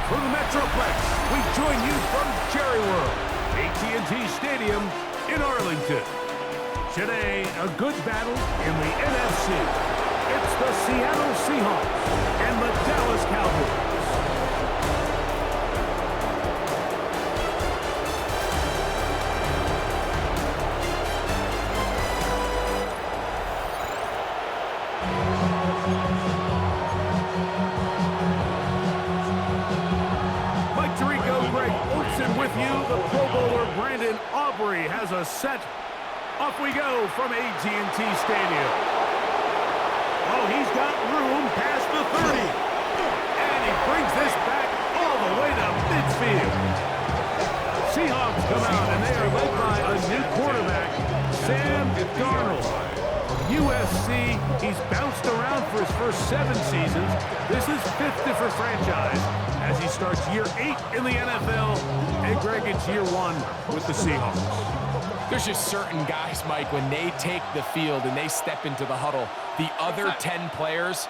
For the Metroplex, we join you from Jerry World, AT&T Stadium in Arlington. Today, a good battle in the NFC. It's the Seattle Seahawks and the Dallas Cowboys. Has a set. Off we go from AT&T Stadium. Oh, he's got room past the 30. And he brings this back all the way to midfield. Seahawks come out, and they are led by a new quarterback, Sam Darnold. USC, he's bounced around for his first 7 seasons. This is 5th different franchise as he starts year 8 in the NFL. And Greg, it's year 1 with the Seahawks. There's just certain guys, Mike, when they take the field and they step into the huddle, the other 10 players,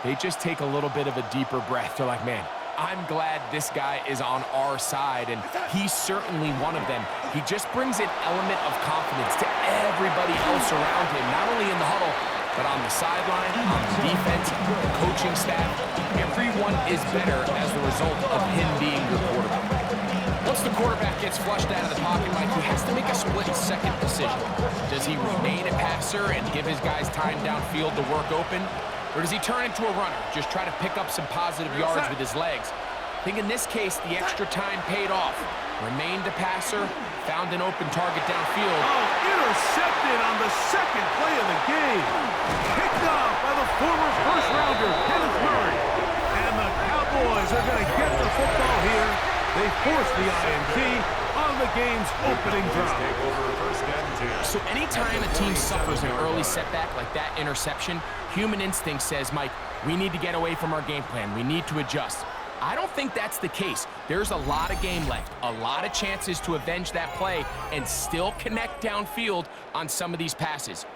they just take a little bit of a deeper breath. They're like, man, I'm glad this guy is on our side, and he's certainly one of them. He just brings an element of confidence to everybody else around him, not only in the huddle, but on the sideline, on the defense, the coaching staff. Everyone is better as the result of him being your quarterback. Once the quarterback gets flushed out of the pocket, Mike, he has to make a split-second decision. Does he remain a passer and give his guys time downfield to work open? Or does he turn into a runner, just try to pick up some positive yards with his legs? I think in this case, the extra time paid off. Remained a passer, found an open target downfield. Oh, intercepted on the second play of the game. Picked off by the former first-rounder, Kenneth Murray. And the Cowboys are going to get the football here. They force the INT on the game's opening drive. So anytime a team suffers an early setback like that interception, human instinct says, Mike, we need to get away from our game plan. We need to adjust. I don't think that's the case. There's a lot of game left, a lot of chances to avenge that play and still connect downfield on some of these passes.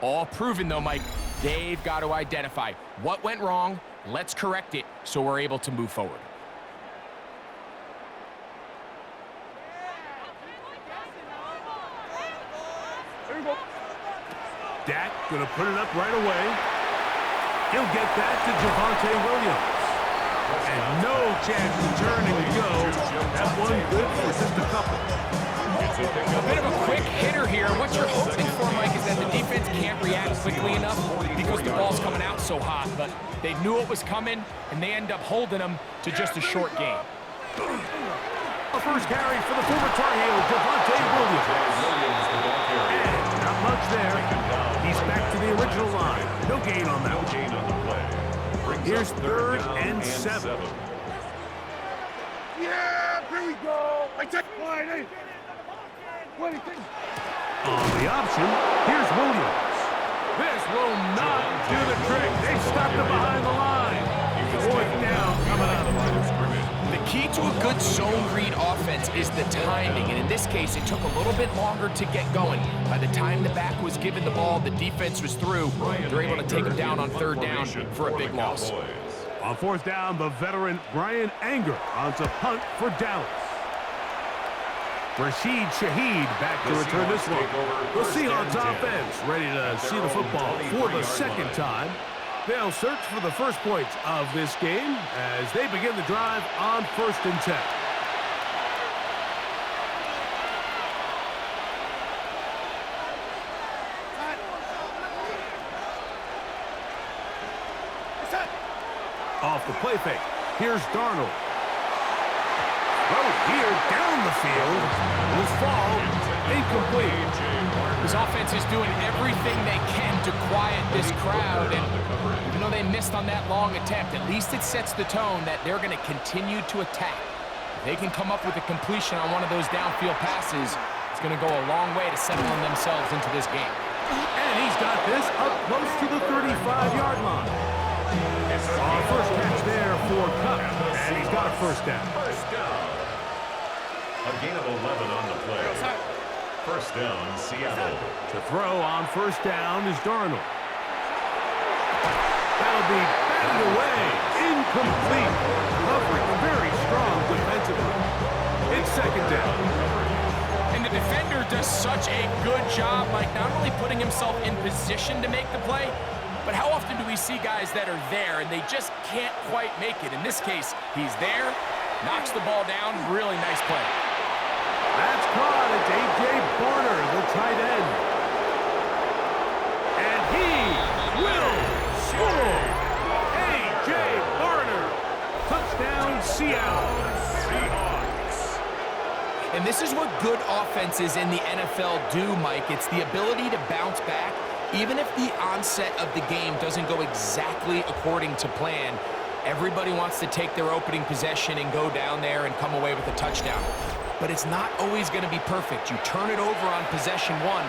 All proven, though, Mike, they've got to identify what went wrong, let's correct it so we're able to move forward. Dak going to put it up right away. He'll get that to Javonte Williams. And no chance to turn and go. That one good for just a couple. A bit of a quick hitter here. What you're hoping for, Mike, is that the defense can't react quickly enough because the ball's coming out so hot. But they knew it was coming, and they end up holding them to just a short game. A first carry for the former Tar Heel, Javonte Williams. And not much there. He's back to the original line. No gain on that one. Here's 3rd and 7. Yeah, here we go. I take line. What do you think? On the option, here's Williams. This will not do the trick. They stopped it behind the line. 4th down coming out of the line. The key to a good zone read offense is the timing, and in this case, it took a little bit longer to get going. By the time the back was given the ball, the defense was through. They're able to take him down on 3rd down for a big loss. On 4th down, the veteran Brian Anger on to punt for Dallas. Rashid Shaheed back to return this one. The Seahawks offense ready to see the football for the 2nd time. They'll search for the first points of this game as they begin the drive on 1st and 10. Off the play fake. Here's Darnold. Throw here down the field. Will fall incomplete. This offense is doing everything they can to quiet this crowd, and even though they missed on that long attempt, at least it sets the tone that they're going to continue to attack. If they can come up with a completion on one of those downfield passes, it's going to go a long way to settling themselves into this game. And he's got this up close to the 35-yard line. First catch there for Cup, and he's got a 1st down. A gain of 11 on the play. 1st down, Seattle. To throw on 1st down is Darnold. That'll be batted away. Incomplete. Covering very strong. second down. And the defender does such a good job, like not only putting himself in position to make the play, but how often do we see guys that are there and they just can't quite make it? In this case, he's there, knocks the ball down, really nice play. That's caught. It's A.J. Barner, the tight end. And he will score. A.J. Barner. Touchdown, Seattle. And this is what good offenses in the NFL do, Mike. It's the ability to bounce back, even if the onset of the game doesn't go exactly according to plan. Everybody wants to take their opening possession and go down there and come away with a touchdown. But it's not always going to be perfect. You turn it over on possession one.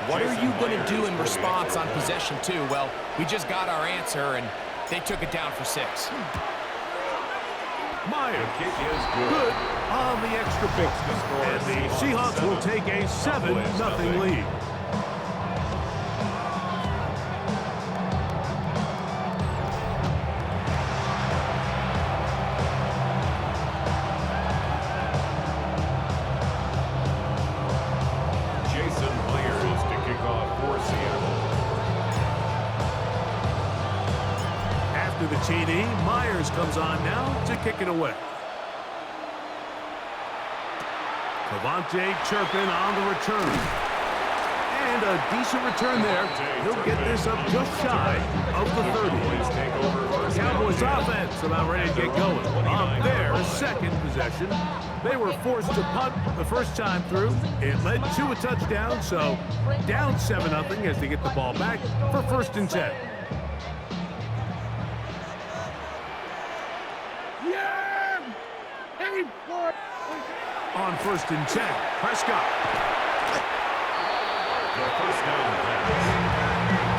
What are you going to do in response on possession two? Well, we just got our answer, and they took it down for 6. Myers, good on the extra point. And the Seahawks will take a 7-0 lead. After the TD, Myers comes on now to kick it away. Devontae Turpin on the return. And a decent return there. He'll get this up just shy of the 30. Cowboys offense about ready to get going. On their second possession, they were forced to punt the first time through. It led to a touchdown, so down 7-0 as they get the ball back for 1st and 10. On 1st and 10, Prescott. The first down pass.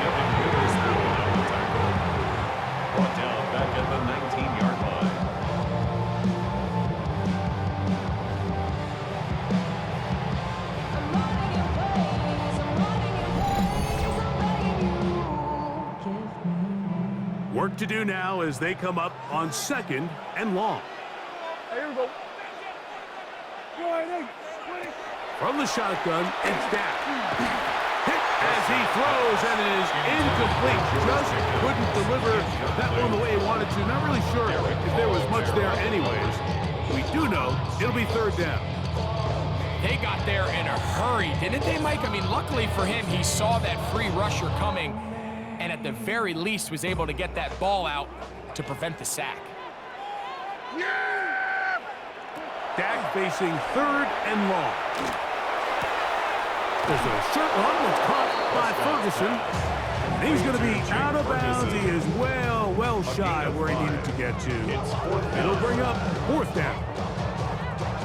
Devin Witherspoon on the tackle. Brought down back at the 19-yard line. Work to do now as they come up on 2nd and long. Here we go. From the shotgun, it's down. Hit as he throws, and it is incomplete. Just couldn't deliver that one the way he wanted to. Not really sure if there was much there anyways. We do know it'll be 3rd down. They got there in a hurry, didn't they, Mike? I mean, luckily for him, he saw that free rusher coming and at the very least was able to get that ball out to prevent the sack. Dak facing 3rd and long. There's a short one that's caught by Ferguson. And he's going to be out of bounds. He is well shy where he needed to get to. It'll bring up 4th down.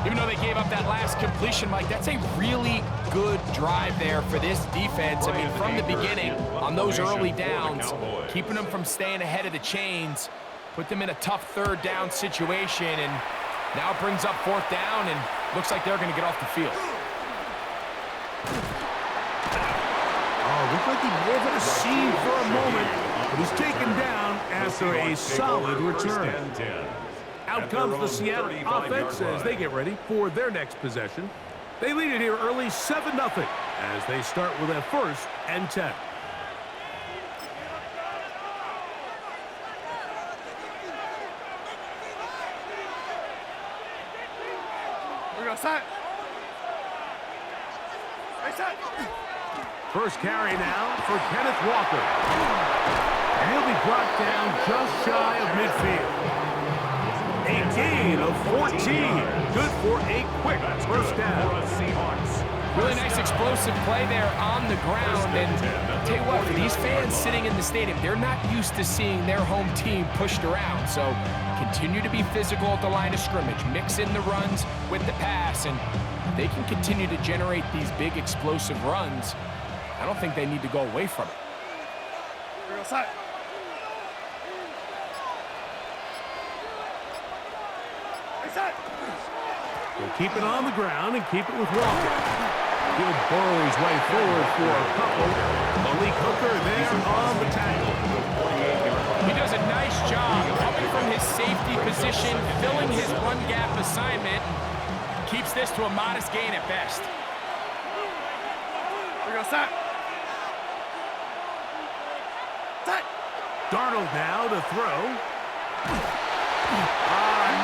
Even though they gave up that last completion, Mike, that's a really good drive there for this defense. I mean, from the beginning, on those early downs, keeping them from staying ahead of the chains, put them in a tough 3rd down situation, and now it brings up 4th down, and looks like they're going to get off the field. Oh, looks like he may have hit a seam for a moment, but he's taken down after a solid return. Out comes the Seattle offense as they get ready for their next possession. They lead it here early 7-0 as they start with a 1st and 10. First carry now for Kenneth Walker. And he'll be brought down just shy of midfield. A gain of 14. Good for a quick 1st down. Really nice explosive play there on the ground. And I'll tell you what, for these fans sitting in the stadium, they're not used to seeing their home team pushed around. So continue to be physical at the line of scrimmage. Mix in the runs with the pass. And they can continue to generate these big explosive runs. I don't think they need to go away from it. They'll keep it on the ground and keep it with Walker. He'll burrow his way forward for a couple. Malik Hooker there on the tackle. He does a nice job coming from his safety position, filling his run gap assignment, keeps this to a modest gain at best. We go set. Set. Darnold now to throw.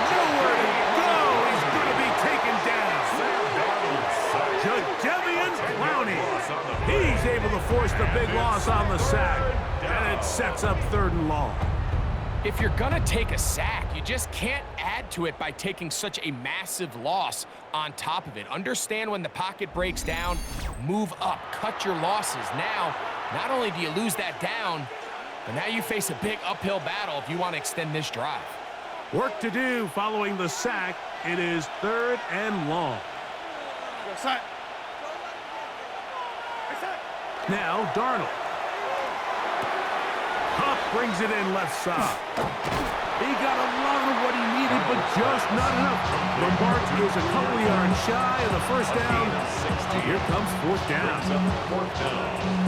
Nowhere to go. He's going to be taken down. Jadeveon Clowney. He's able to force the big loss on the sack. And it sets up 3rd and long. If you're going to take a sack, you just can't add to it by taking such a massive loss on top of it. Understand when the pocket breaks down, move up, cut your losses. Now, not only do you lose that down, but now you face a big uphill battle if you want to extend this drive. Work to do following the sack. It is 3rd and long. Go set. Now Darnold. Huff brings it in left side. He got a lot of what he needed, but just not enough. Lombard is a couple yards shy of the 1st down. Here comes 4th down.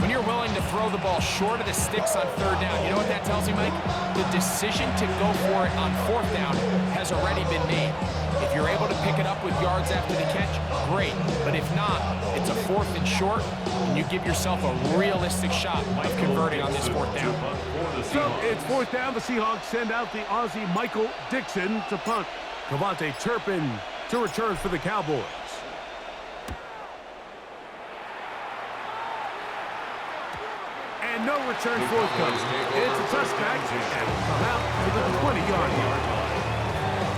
When you're willing to throw the ball short of the sticks on 3rd down, you know what that tells you, Mike? The decision to go for it on 4th down has already been made. If you're able to pick it up with yards after the catch, great. But if not, it's a 4th and short, and you give yourself a realistic shot of converting on this 4th down. So it's 4th down. The Seahawks send out the Aussie Michael Dixon to punt. Cavante Turpin to return for the Cowboys. And no return forthcoming. It's a touchback, and will come out to the 20-yard line.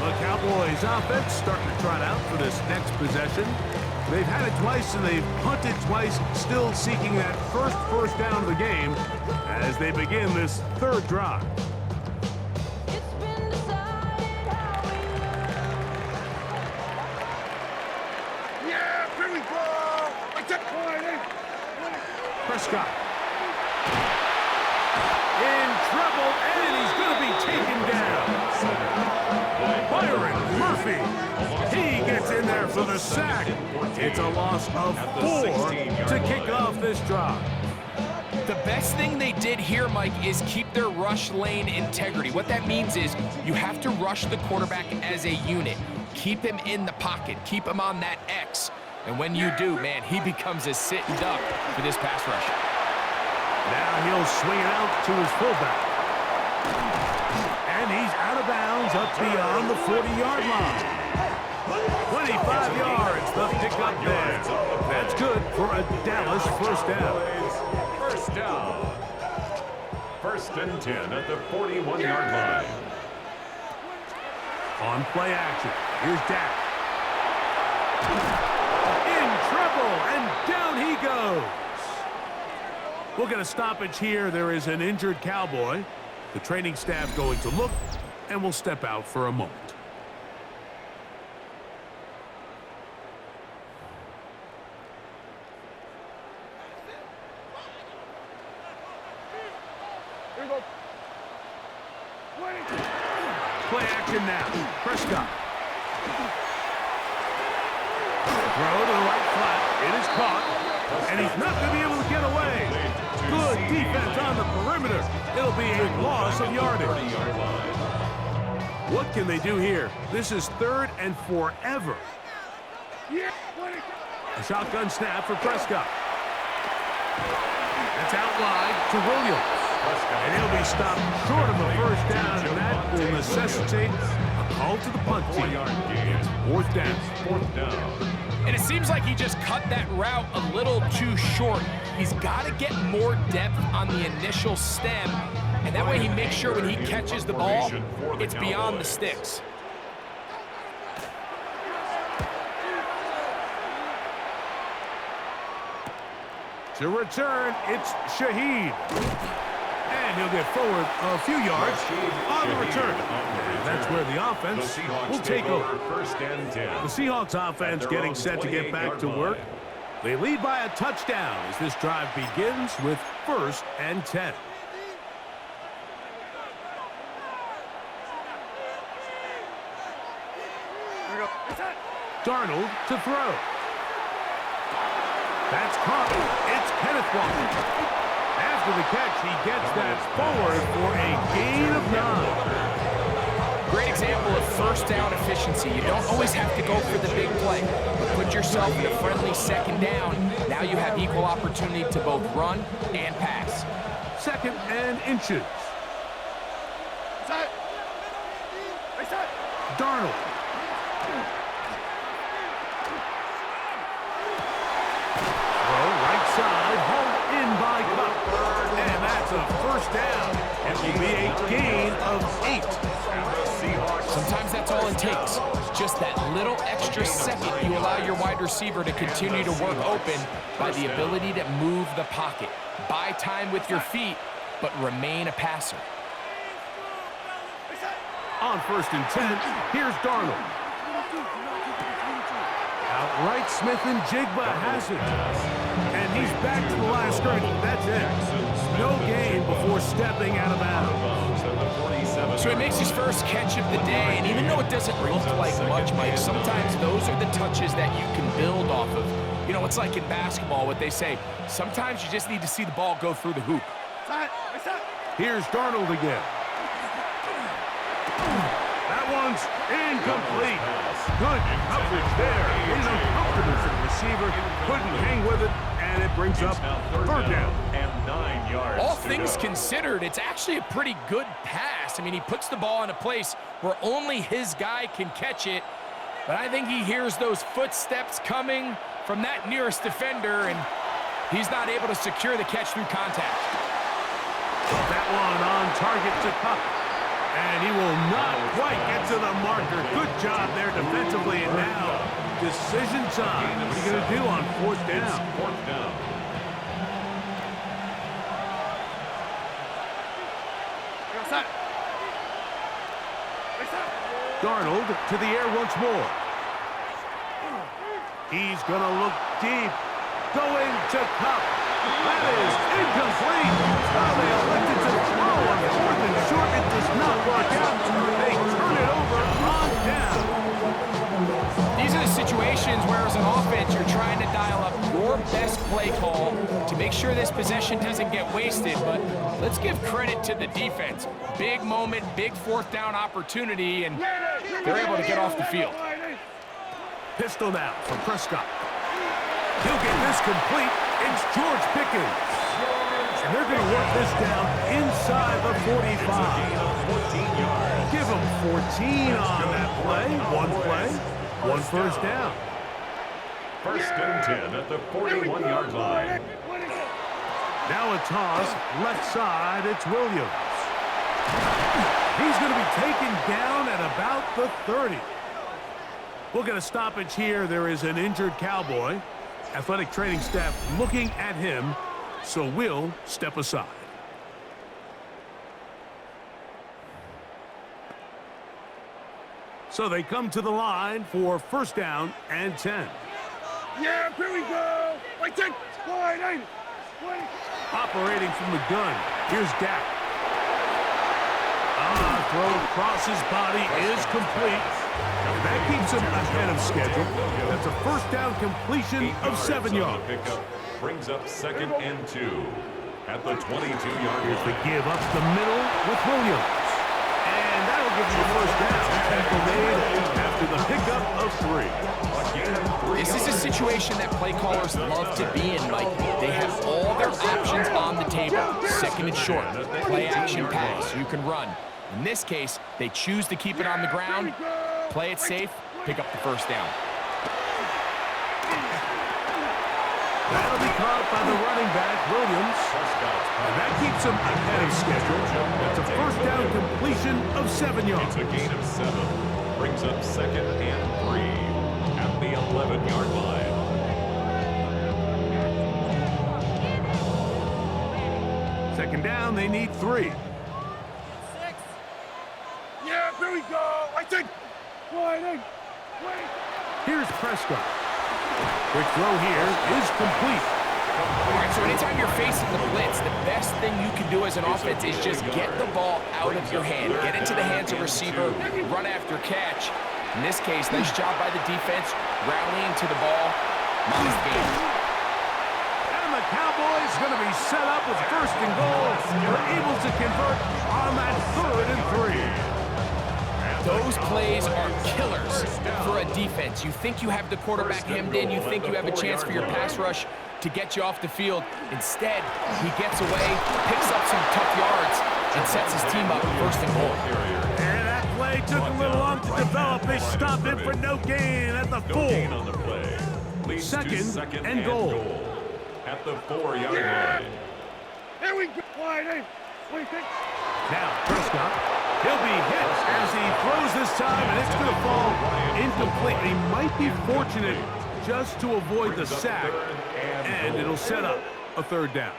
The Cowboys offense starting to trot out for this next possession. They've had it twice, and they've punted twice, still seeking that first down of the game as they begin this 3rd drive. Yeah, here we go. Prescott. In trouble, and he's going to be taken down. Byron Murphy. He gets in there for the sack. It's a loss of 4 to kick off this drive. The best thing they did here, Mike, is keep their rush lane integrity. What that means is you have to rush the quarterback as a unit. Keep him in the pocket. Keep him on that X. And when you do, man, he becomes a sitting duck for this pass rush. Now he'll swing it out to his fullback. And he's out of bounds up beyond the 40-yard line. 25 yards, the pickup there. That's good for a Dallas 1st down. 1st down. 1st and 10 at the 41-yard line. On play action, here's Dak. In trouble, and down he goes. We'll get a stoppage here. There is an injured Cowboy. The training staff going to look, and we'll step out for a moment. Here we go. Play action now. Prescott. Throw to the right flat. It is caught. And he's not going to be able to get away. Good defense on the perimeter. It'll be a loss of yardage. What can they do here? This is 3rd and forever. A shotgun snap for Prescott. That's out wide to Williams. And he'll be stopped short of the 1st down, and that will necessitate a call to the punt team. It's 4th down. 4th down. And it seems like he just cut that route a little too short. He's got to get more depth on the initial stem, and that way he makes sure when he catches the ball, it's beyond the sticks. To return, it's Shaheed. And he'll get forward a few yards on the return. And that's where the offense will take over. 1st and 10. The Seahawks offense getting set to get back to work. They lead by a touchdown as this drive begins with 1st and 10. Darnold to throw. That's caught. It's Kenneth Walker. After the catch, he gets that forward for a gain of 9. Great example of first down efficiency. You don't always have to go for the big play, but put yourself in a friendly second down. Now you have equal opportunity to both run and pass. 2nd and inches. Darnold. Throw right side, home in by Cup. And that's a first down. It will be a gain of 8. Sometimes that's all it takes. Just that little extra second you allow your wide receiver to continue to work open by the ability to move the pocket. Buy time with your feet, but remain a passer. On 1st and 10, here's Darnold. Outright, Smith and Jigba has it. And he's back to the line of scrimmage. That's it. No gain before stepping out of bounds. So he makes his first catch of the day, and even though it doesn't look like much, Mike, sometimes those are the touches that you can build off of. You know, it's like in basketball, what they say, sometimes you just need to see the ball go through the hoop. Here's Darnold again. That one's incomplete. Good coverage there. It is uncomfortable for the receiver. Couldn't hang with it, and it brings up 3rd down. And 9 yards. All things considered, it's actually a pretty good pass. I mean, he puts the ball in a place where only his guy can catch it. But I think he hears those footsteps coming from that nearest defender, and he's not able to secure the catch through contact. That one on target to Cup. And he will not quite get to the marker. Good job there defensively. And now, decision time. What are you going to do on 4th down? It's 4th down. Darnold to the air once more. He's going to look deep. Going to Cup. That is incomplete. Now they elected to throw on 4th and short. It does not work out. They turn it over on down. These are the situations where, as an offense, you're trying to dial up your best play call to make sure this possession doesn't get wasted. But let's give credit to the defense. Big moment, big 4th down opportunity, and they're able to get off the field. Pistol now for Prescott. He'll get this complete. It's George Pickens. And they're going to work this down inside the 45. Give them 14 on that play. One first down. 1st and 10 at the 41-yard line. Now a toss, left side, it's Williams. He's going to be taken down at about the 30. We'll get a stoppage here. There is an injured Cowboy. Athletic training staff looking at him, so we'll step aside. So they come to the line for 1st down and 10. Yeah, here we go. Like 10, wide, 8, 20. Operating from the gun, here's Dak. Throw across his body is complete. That keeps him ahead of schedule. That's a 1st down completion of 7 yards. Brings up 2nd and 2 at the 22-yard Here's the line. give up the middle with Williams. And that'll give him a 1st down. Tackle made after the pickup of 3. This is a situation that play callers love to be in, Mike. They have all their options on the table. 2nd and short, play action pass. You can run. In this case, they choose to keep it on the ground, play it safe, pick up the 1st down. That'll be caught by the running back, Williams. And that keeps him ahead of schedule. That's a 1st down completion of 7 yards. It's a gain of 7. Brings up 2nd and 3 at the 11-yard line. Second down, they need 3. Yeah, here we go. Like 10, wide, 8, 20. Here's Prescott. Quick throw here is complete. All right, so anytime you're facing the blitz, the best thing you can do as an offense is just get the ball out of your hand. Get into the hands of receiver, run after catch. In this case, nice job by the defense, rallying to the ball. Nice game. And the Cowboys going to be set up with 1st and goal. They're able to convert on that 3rd and 3. Those plays are killers for a defense. You think you have the quarterback hemmed in. You think you have a chance for your pass rush to get you off the field. Instead, he gets away, picks up some tough yards, and sets his team up first and goal. And that play took a little long to develop. They stopped him for no gain at the 4. Second and goal. At the 4-yard line. Here we go. Wide, eh? What do you think? Now, Prescott, he'll be hit as he throws this time, and it's going to fall incomplete. He might be fortunate just to avoid the sack, and it'll set up a third down.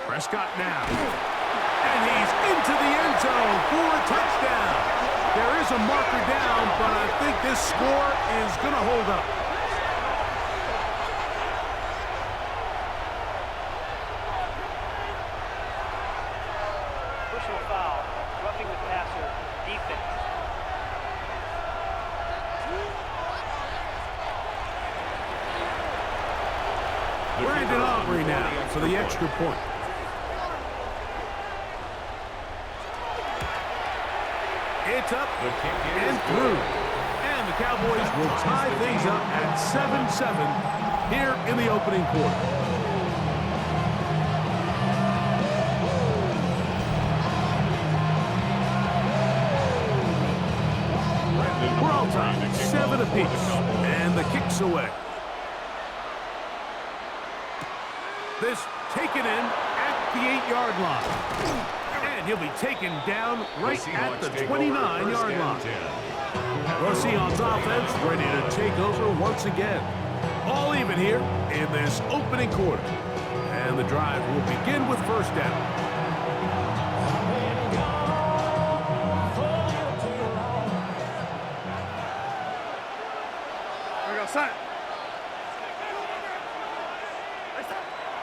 Prescott now, and he's into the end zone for a touchdown. There is a marker down, but I think this score is going to hold up. Personal foul, roughing the passer, defense. Brandon Aubrey now for the extra point. It's up and through. And the Cowboys will tie things up at 7-7 here in the opening quarter. We're all tied, 7 apiece, and the kick's away. This taken in at the 8-yard line. And he'll be taken down right at the 29-yard line. The Seahawks offense ready to take over once again. All even here in this opening quarter. And the drive will begin with first down. Here we go, set.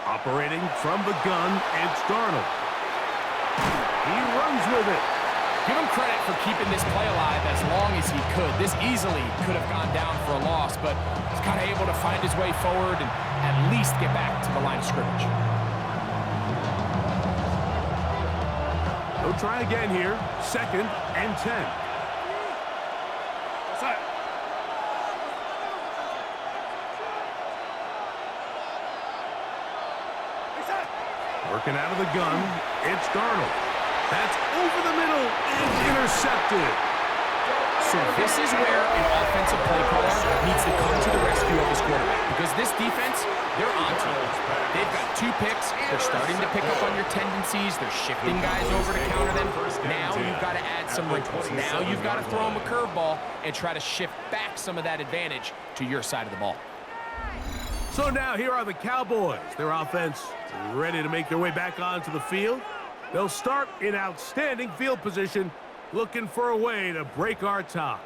Operating from the gun, it's Darnold. He runs with it. Give him credit for keeping this play alive as long as he could. This easily could have gone down for a loss, but he's kind of able to find his way forward and at least get back to the line of scrimmage. He'll try again here. 2nd and 10. Set. Working out of the gun, it's Darnold. That's over the middle and intercepted. So this is where an offensive play caller needs to come to the rescue of his quarterback, because this defense, they're on to it. They've got 2 picks. They're starting to pick up on your tendencies. They're shifting guys over to counter them. Now you've got to add some wrinkles. Now you've got to throw them a curveball and try to shift back some of that advantage to your side of the ball. So now here are the Cowboys. Their offense ready to make their way back onto the field. They'll start in outstanding field position, looking for a way to break our tie.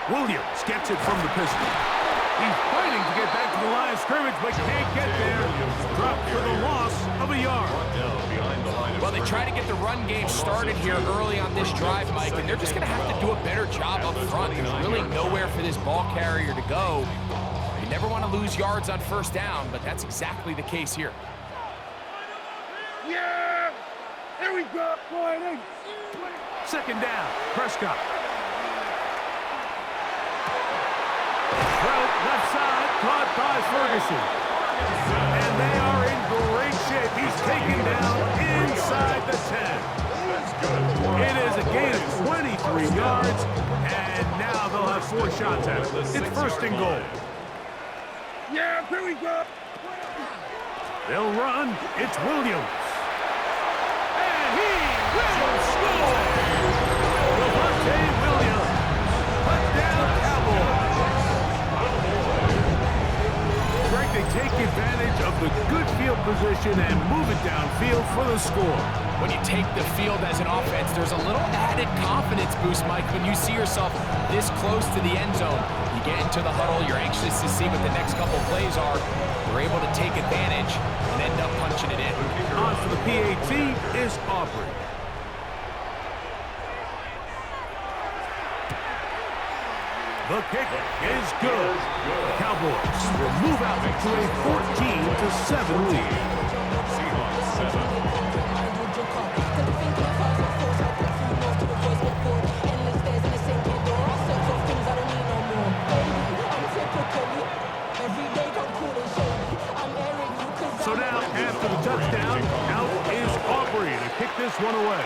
Williams gets it from the pistol. He's fighting to get back to the line of scrimmage, but can't get there. Dropped for the loss of a yard. Well, they try to get the run game started here early on this drive, Mike, and they're just going to have to do a better job up front. There's really nowhere for this ball carrier to go. You never want to lose yards on first down, but that's exactly the case here. Yeah! Here we go. Wide, eh? 2nd down, Prescott. Trout left side, caught by Ferguson. And they are in great shape. He's taken down inside the 10. It is a gain of 23 yards, and now they'll have 4 shots at it. It's 1st and goal. Yeah, here we go. They'll run. It's Williams. And he will score! Devontae Williams. Touchdown, Cowboys. Greg, they take advantage of the good field position and move it downfield for the score. When you take the field as an offense, there's a little added confidence boost, Mike, when you see yourself this close to the end zone. You get into the huddle, you're anxious to see what the next couple plays are. You're able to take advantage and end up punching it in. On for the PAT is Aubrey. The kick is good. The Cowboys will move out to a 14-7 lead. Seahawks 7. So now, after the touchdown, out is Aubrey to kick this one away.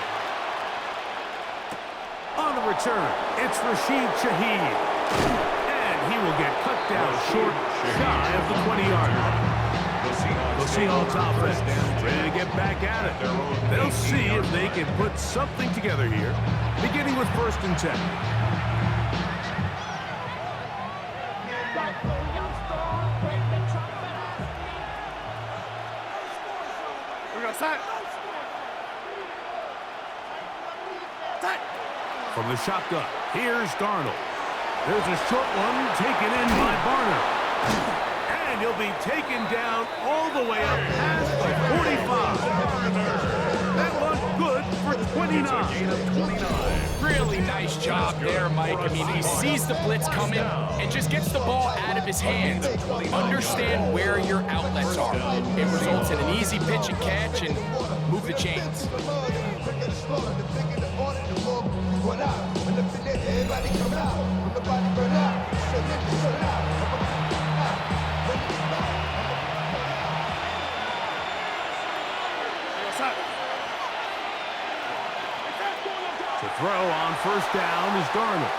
On the return, it's Rashid Shaheed. And he will get cut down short, shy of the 20-yard line. The Seahawks offense ready to get back at it. They'll see if they can put something together here, beginning with 1st and 10. From the shotgun, here's Darnold. There's a short one taken in by Barner. And he'll be taken down all the way up past the 45. That one good for 29. Really nice job there, Mike. I mean, he sees the blitz coming and just gets the ball out of his hands. Understand where your outlets are. It results in an easy pitch and catch and move the chains. To throw on 1st down is Darnold.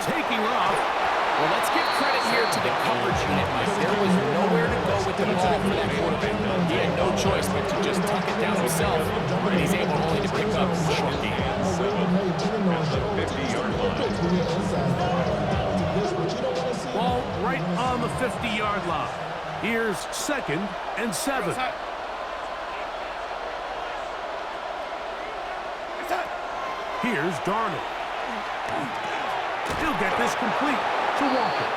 Taking off. Well, let's give credit here to the coverage unit, Mike. There was nowhere to go with the ball for that quarterback. He had no choice but to just tuck it down himself, and he's able only to pick up a short gain. Ball right on the 50-yard line. Here's 2nd and 7. Here's Darnold. He'll get this complete to Walker.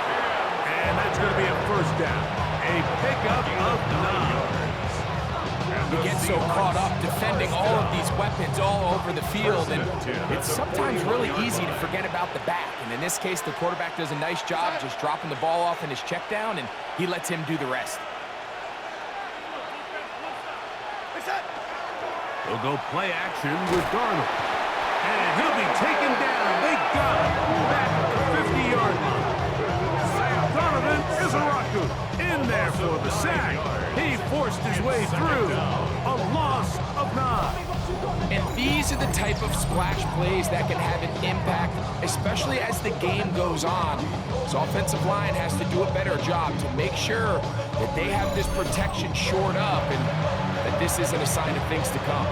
And that's going to be a 1st down. A pickup of 9. We get so caught up defending all of these weapons all over the field, and it's sometimes really easy to forget about the back. And in this case, the quarterback does a nice job just dropping the ball off in his check down, and he lets him do the rest. They'll go play action with Darnold. And he'll be taken down. They got him back at the 50-yard line. Donovan Izaraku in there for the sack. He forced his way through. A loss of 9. And these are the type of splash plays that can have an impact, especially as the game goes on. This offensive line has to do a better job to make sure that they have this protection shored up and that this isn't a sign of things to come.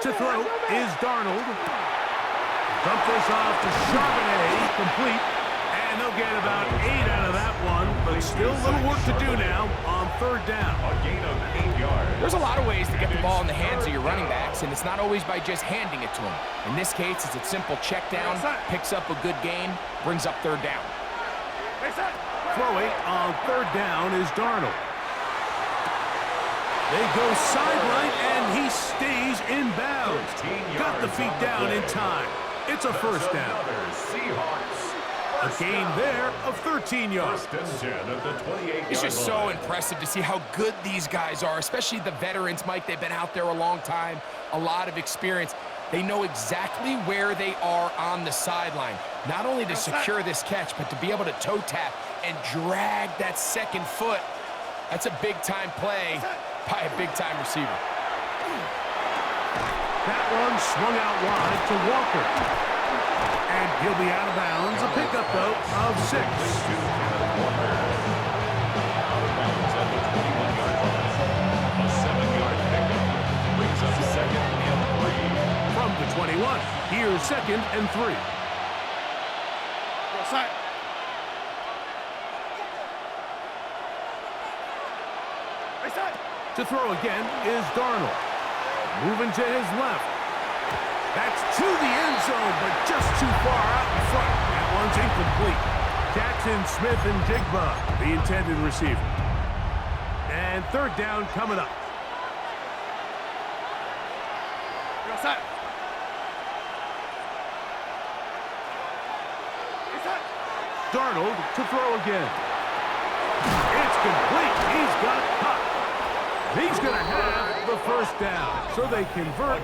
To throw is Darnold. Dump this off to Charbonnet, complete. And they'll get about 8 out of that one, but still a little work to do now on 3rd down. A gain of 8 yards. There's a lot of ways to get the ball in the hands of your running backs, and it's not always by just handing it to them. In this case, it's a simple check down, picks up a good gain, brings up 3rd down. Throwing on 3rd down is Darnold. They go sideline, and he stays in bounds. Got the feet down in time. It's a 1st down. A gain there of 13 yards. It's just so impressive to see how good these guys are, especially the veterans, Mike. They've been out there a long time, a lot of experience. They know exactly where they are on the sideline, not only to secure this catch, but to be able to toe tap and drag that 2nd foot. That's a big-time play by a big-time receiver. That one swung out wide to Walker. And he'll be out of bounds. A pickup, though, of 6. A 7-yard pickup brings up 2nd and 3. From the 21, here's 2nd and 3. To throw again is Darnold. Moving to his left. That's to the end zone, but just too far out in front. That one's incomplete. Jackson, Smith, and Jigba, the intended receiver. And third down coming up. Darnold to throw again. It's complete. He's got caught. He's going to have the first down. So they convert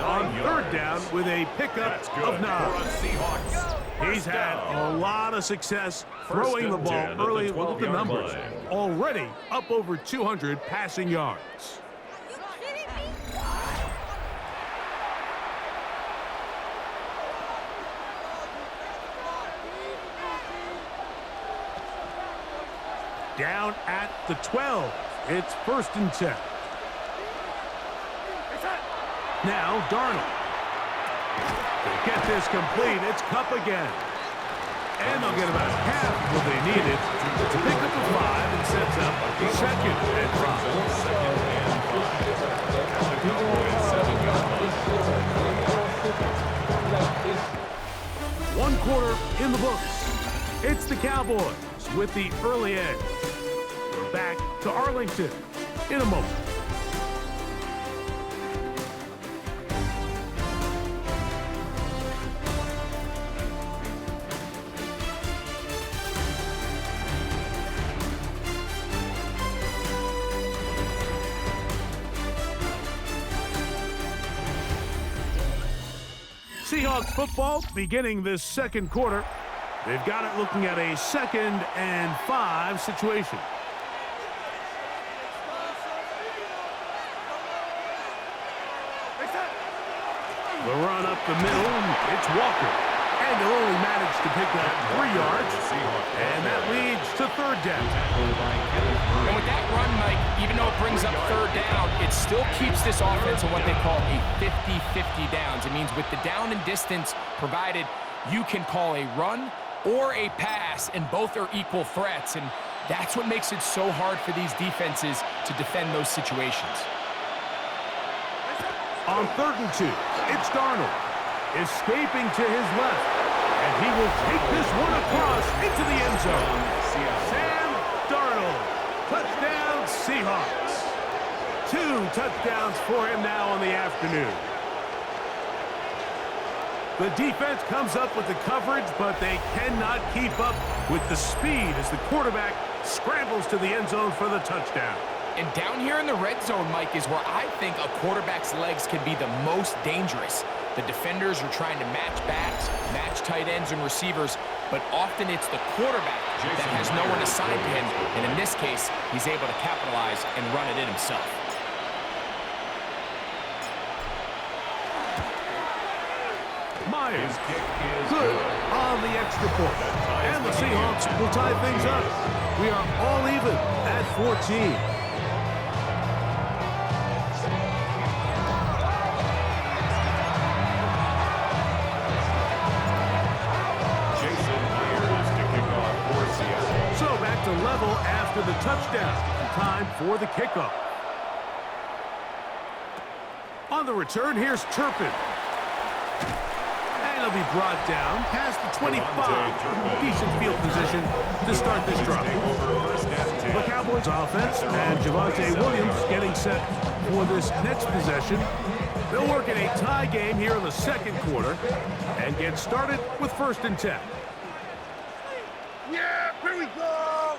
on third down with a pickup of 9. He's had a lot of success throwing the ball early. Look at the numbers. Already up over 200 passing yards. Down at the 12. It's 1st and 10. Now Darnold. To get this complete, it's Cup again. And they'll get about half what they needed to pick up the 5 and sets up 2nd and 5. 1 quarter in the books. It's the Cowboys with the early edge. We're back to Arlington in a moment. Seahawks football beginning this second quarter. They've got it looking at a 2nd and 5 situation. The run up the middle, it's Walker. And they'll only manage to pick up 3 yards. And that leads to third down. And with that run, Mike, even though it brings up third down, it still keeps this offense in what they call a 50-50 downs. It means with the down and distance provided, you can call a run or a pass, and both are equal threats, and that's what makes it so hard for these defenses to defend those situations. On 3rd and 2, it's Darnold, escaping to his left, and he will take this one across into the end zone. Sam Darnold, touchdown Seahawks. 2 touchdowns for him now on the afternoon. The defense comes up with the coverage, but they cannot keep up with the speed as the quarterback scrambles to the end zone for the touchdown. And down here in the red zone, Mike, is where I think a quarterback's legs can be the most dangerous. The defenders are trying to match backs, match tight ends and receivers, but often it's the quarterback that has no one assigned to him, and in this case, he's able to capitalize and run it in himself. Myers, good on the extra point. And the Seahawks will tie things up. We are all even at 14. So back to level after the touchdown. Time for the kickoff. On the return, here's Turpin. And he'll be brought down past the 25. Decent field position to start this drive. The Cowboys offense and Javonte Williams getting set for this next possession. They'll work in a tie game here in the second quarter and get started with 1st and 10. Yeah, here we go.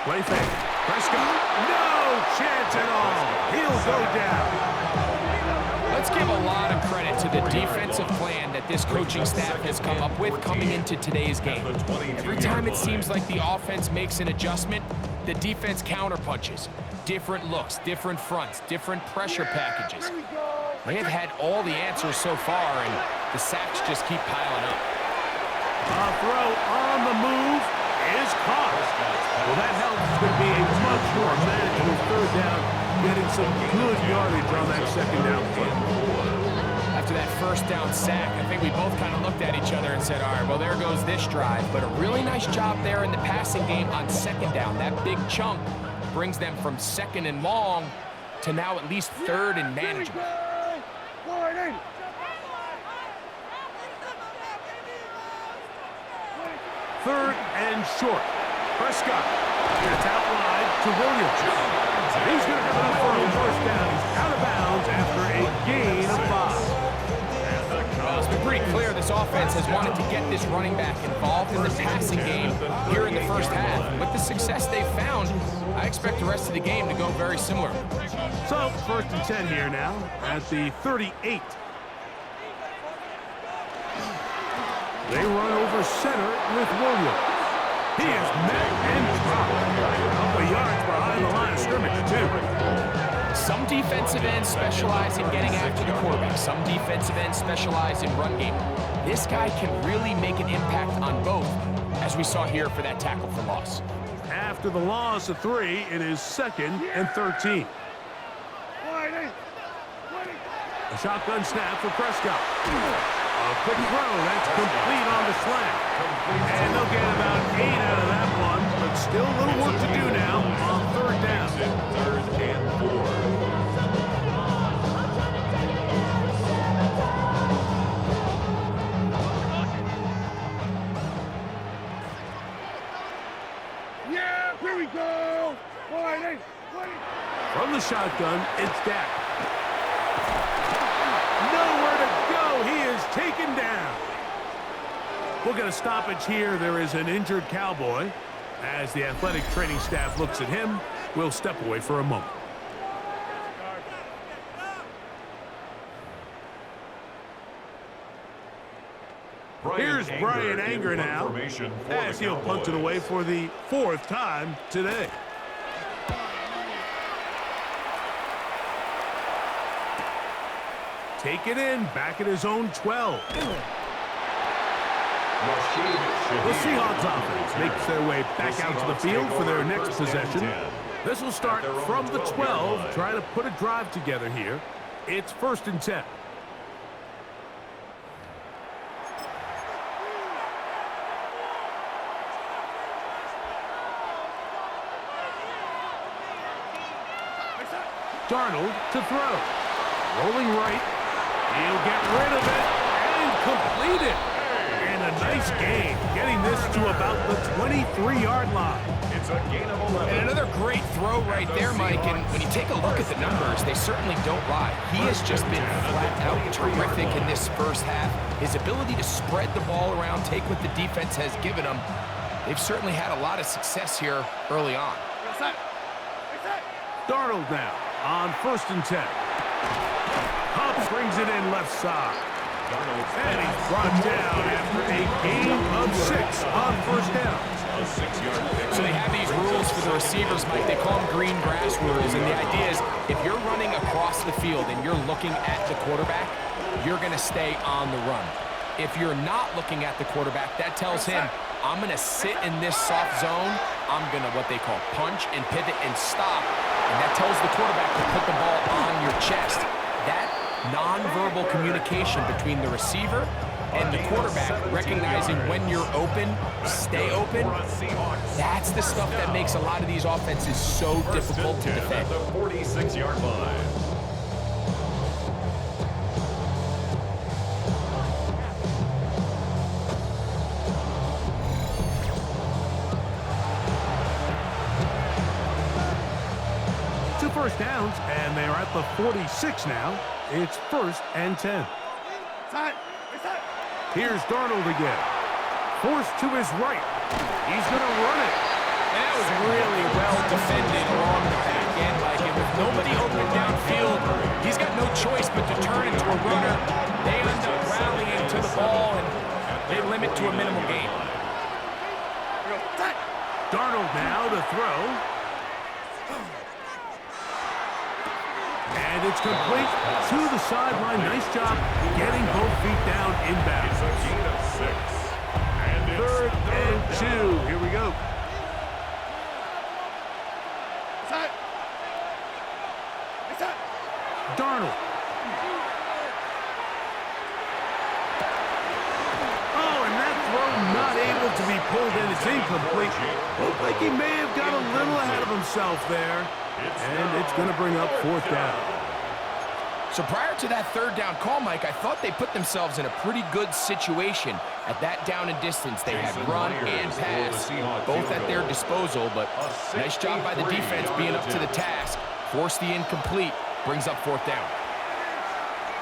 Play fake. Prescott. No chance at all. He'll go down. Let's give a lot of credit to the defensive plan that this coaching staff has come up with coming into today's game. Every time it seems like the offense makes an adjustment, the defense counterpunches. Different looks, different fronts, different pressure packages. They have had all the answers so far, and the sacks just keep piling up. A throw on the move is caught. Well, that helps. It's going to be a much more manageable third down, getting some good yardage on that second down play. After that first down sack, I think we both kind of looked at each other and said, all right, well, there goes this drive. But a really nice job there in the passing game on second down. That big chunk brings them from 2nd and long to now at least 3rd and manageable. third and short. Prescott. That's out wide to Williams. He's going to come for a first down. He's out of bounds after a gain of 5. Well, it's been pretty clear this offense has wanted to get this running back involved in the passing game here in the first half. With the success they've found, I expect the rest of the game to go very similar. So, first and 10 here now at the 38. They run over center with Williams. He is met and dropped. A couple yards behind the line of scrimmage, too. Some defensive ends specialize in getting after the quarterback. Some defensive ends specialize in run game. This guy can really make an impact on both, as we saw here for that tackle for loss. After the loss of 3, it is 2nd and 13. A shotgun snap for Prescott. A quick throw, that's complete on the slant. And they'll get about 8 out of that one, but still a little work to do now on 3rd down. 3rd and 4. Yeah, here we go. From the shotgun, it's Dak. Nowhere to go. He is taken down. We'll get a stoppage here. There is an injured Cowboy. As the athletic training staff looks at him, we'll step away for a moment. Here's Brian Anger now, as he'll punt it away for the 4th time today. Take it in, back at his own 12. The Seahawks offense makes their way back out to the field for their next possession. This will start from the 12, trying to put a drive together here. It's 1st and 10. Darnold to throw. Rolling right. He'll get rid of it and complete it. And a nice gain, getting this to about the 23-yard line. It's a gain of 11. And another great throw right there, Mike. And when you take a look at the numbers, they certainly don't lie. He has just been flat out terrific in this first half. His ability to spread the ball around, take what the defense has given him, they've certainly had a lot of success here early on. Darnold now on 1st and 10. Hubbs brings it in left side. And he's brought down after a gain of 6 on 1st down. So they have these rules for the receivers, Mike. They call them green grass rules. And the idea is if you're running across the field and you're looking at the quarterback, you're going to stay on the run. If you're not looking at the quarterback, that tells him, I'm going to sit in this soft zone. I'm going to what they call punch and pivot and stop. And that tells the quarterback to put the ball on your chest. That nonverbal communication between the receiver and the quarterback, recognizing when you're open, stay open, that's the stuff that makes a lot of these offenses so difficult to defend. The 46-yard line. Two first downs, and they are at the 46 now. It's 1st and 10. Here's Darnold again. Forced to his right. He's going to run it. And that was really well defended along the back end, Mike. And with nobody open downfield, he's got no choice but to turn into a runner. They end up rallying to the ball, and they limit to a minimal gain. Darnold now to throw. And it's complete to the sideline. Nice job getting both feet down inbound. It's a gain of 6. And it's 3rd and 2. Here we go. Darnold. Oh, and that throw not able to be pulled in. It's incomplete. Looked like he may have got a little ahead of himself there. And it's going to bring up 4th down. So prior to that third down call, Mike, I thought they put themselves in a pretty good situation at that down and distance. They had run and pass, both at their disposal, but nice job by the defense being up to the task. Force the incomplete, brings up fourth down.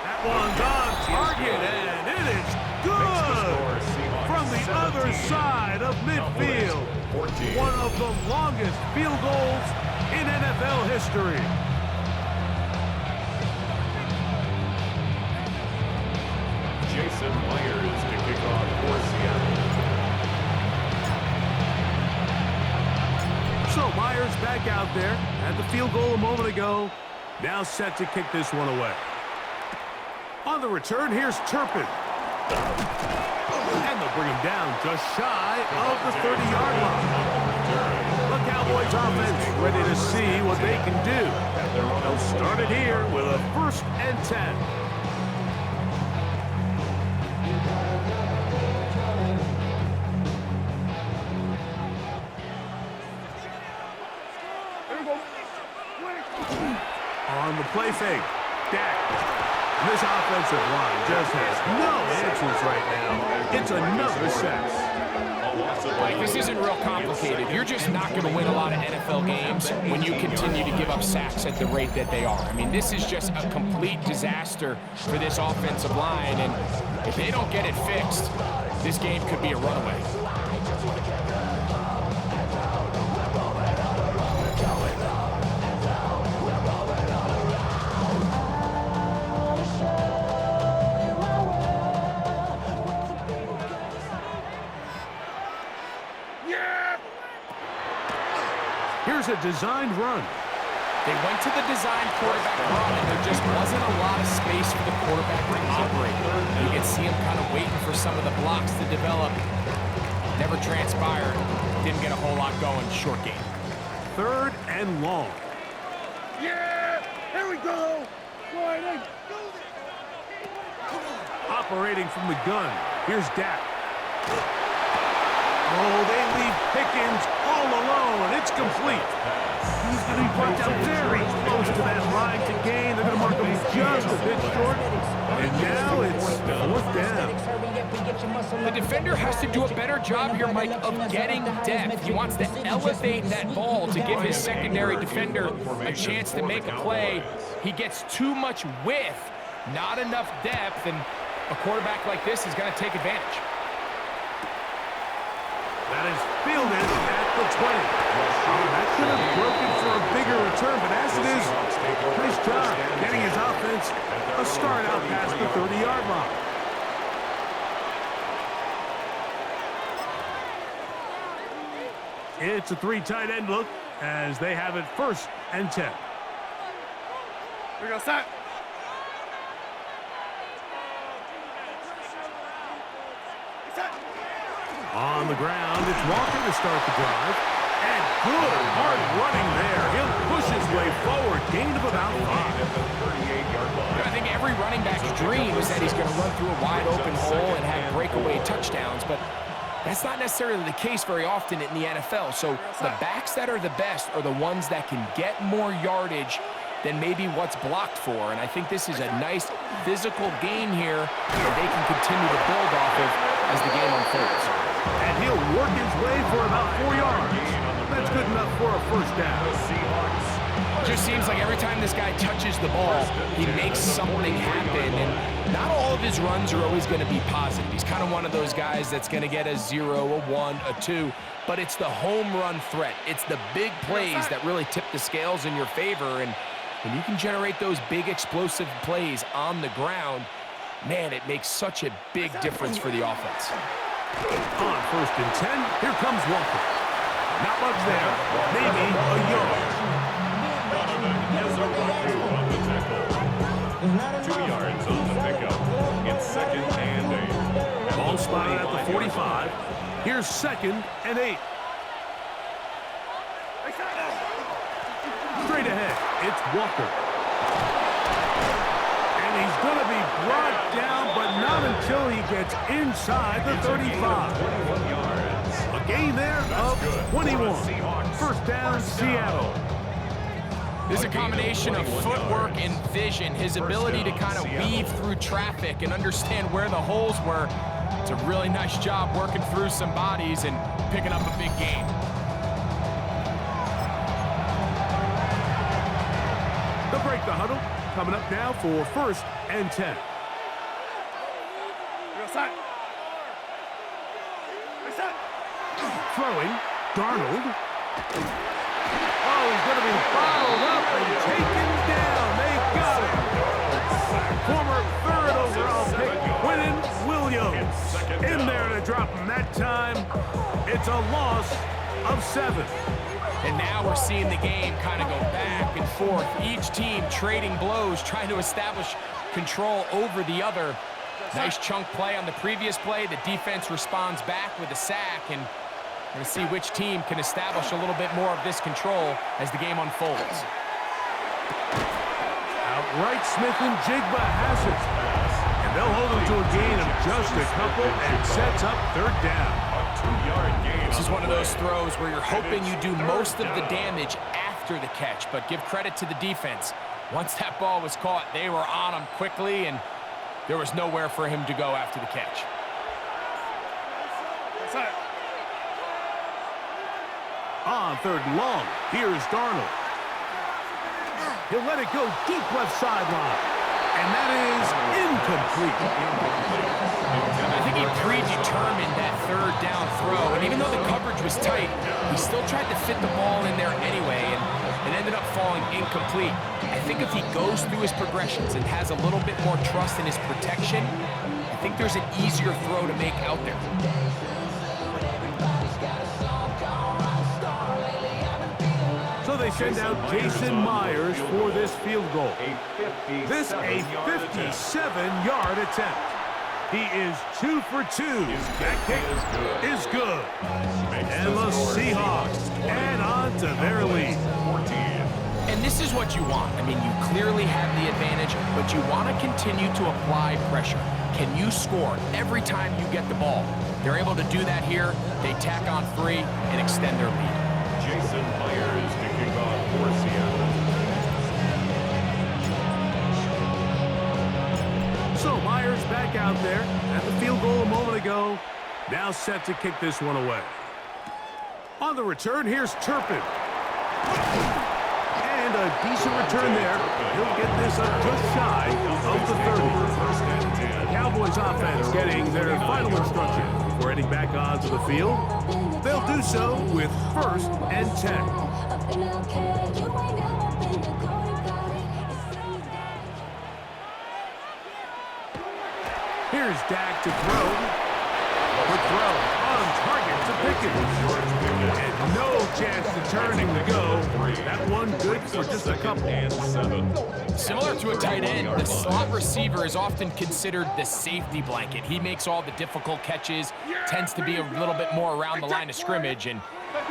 That one's on target, and it is good from the other side of midfield. One of the longest field goals in NFL history. Jason Myers to kick off for Seattle. So Myers back out there. Had the field goal a moment ago. Now set to kick this one away. On the return, here's Turpin. And they'll bring him down just shy of the 30-yard line. The Cowboys offense ready to see what they can do. They'll start it here with a 1st and 10. On the play fake, Dak. This offensive line just has no answers right now. It's another sack. Mike, this isn't real complicated. You're just not going to win a lot of NFL games when you continue to give up sacks at the rate that they are. I mean, this is just a complete disaster for this offensive line, and if they don't get it fixed, this game could be a runaway. Here's a designed run. They went to the designed quarterback run, and there just wasn't a lot of space for the quarterback to operate. You can see him kind of waiting for some of the blocks to develop. Never transpired. Didn't get a whole lot going. Short game. 3rd and long. Yeah! Here we go! Sliding! Operating from the gun. Here's Dak. Oh, they leave Pickens all alone, and it's complete. He's going to be brought down very close to that line to gain. They're going to mark him just a bit short. And now it's 4th down. The defender has to do a better job here, Mike, of getting depth. He wants to elevate that ball to give his secondary defender a chance to make a play. He gets too much width, not enough depth, and a quarterback like this is going to take advantage. That is fielded at the 20. Oh, that could have broken for a bigger return, but as it is, nice job getting his offense a start out past the 30-yard line. It's a 3 tight end look as they have it 1st and 10. We go, set. On the ground, it's Walker to start the drive. And good hard running there. He'll push his way forward. Gain of about 5. I think every running back's dream is that he's going to run through a wide open hole and have breakaway touchdowns, but that's not necessarily the case very often in the NFL. So the backs that are the best are the ones that can get more yardage than maybe what's blocked for. And I think this is a nice physical gain here that they can continue to build off of as the game unfolds. And he'll work his way for about 4 yards. That's good enough for a 1st down. It just seems like every time this guy touches the ball, he makes something happen. And not all of his runs are always going to be positive. He's kind of one of those guys that's going to get a 0, a 1, a 2. But it's the home run threat. It's the big plays that really tip the scales in your favor. And when you can generate those big explosive plays on the ground, man, it makes such a big difference for the offense. On 1st and 10, here comes Walker. Not much there, maybe a yard. Is a run on the tackle. 2 yards on the pickup. It's 2nd and 8. Ball spotted at the 45. Here's 2nd and 8. Straight ahead, it's Walker. And he's going to be brought down, but not until he gets inside the 35. 21 yards. A gain there of 21. 1st down, Seattle. There's a combination of footwork and vision, his ability to kind of weave through traffic and understand where the holes were. It's a really nice job working through some bodies and picking up a big gain. They'll break the huddle. Coming up now for 1st and 10. Throwing, Darnold. Oh, he's going to be followed up and taken down. They got him. Former 3rd overall pick, Quinnen Williams. In there to drop him that time. It's a loss of 7. And now we're seeing the game kind of go back and forth. Each team trading blows, trying to establish control over the other. Nice chunk play on the previous play. The defense responds back with a sack, and we're going to see which team can establish a little bit more of this control as the game unfolds. Outright Smith and Jigba has it. And they'll hold him to a gain of just a couple and sets up 3rd down. A 2-yard gain. This is one of those throws where you're hoping you do most of the damage after the catch, but give credit to the defense. Once that ball was caught, they were on him quickly, and there was nowhere for him to go after the catch. On 3rd and long, here's Darnold. He'll let it go deep left sideline. And that is incomplete. I think he predetermined that 3rd down throw, and even though the coverage was tight, he still tried to fit the ball in there anyway, and it ended up falling incomplete. I think if he goes through his progressions and has a little bit more trust in his protection, I think there's an easier throw to make out there. So they send out Jason Myers for this field goal. This a 57-yard attempt. He is 2 for 2. That kick is good. And the Seahawks add on to their lead. And this is what you want. I mean, you clearly have the advantage, but you want to continue to apply pressure. Can you score every time you get the ball? They're able to do that here. They tack on 3 and extend their lead. Jason Myers to kick off for Seattle. So Myers back out there at the field goal a moment ago. Now set to kick this one away. On the return, here's Turpin. And a decent return there. He'll get this up just shy of the 30. Cowboys offense getting their final instruction before heading back onto the field. They'll do so with 1st and 10. Here's Dak to throw. Good throw on target to Pickens. And no chance to turning to go. That one good for just a couple. Similar to a tight end, the slot receiver is often considered the safety blanket. He makes all the difficult catches, tends to be a little bit more around the line of scrimmage, and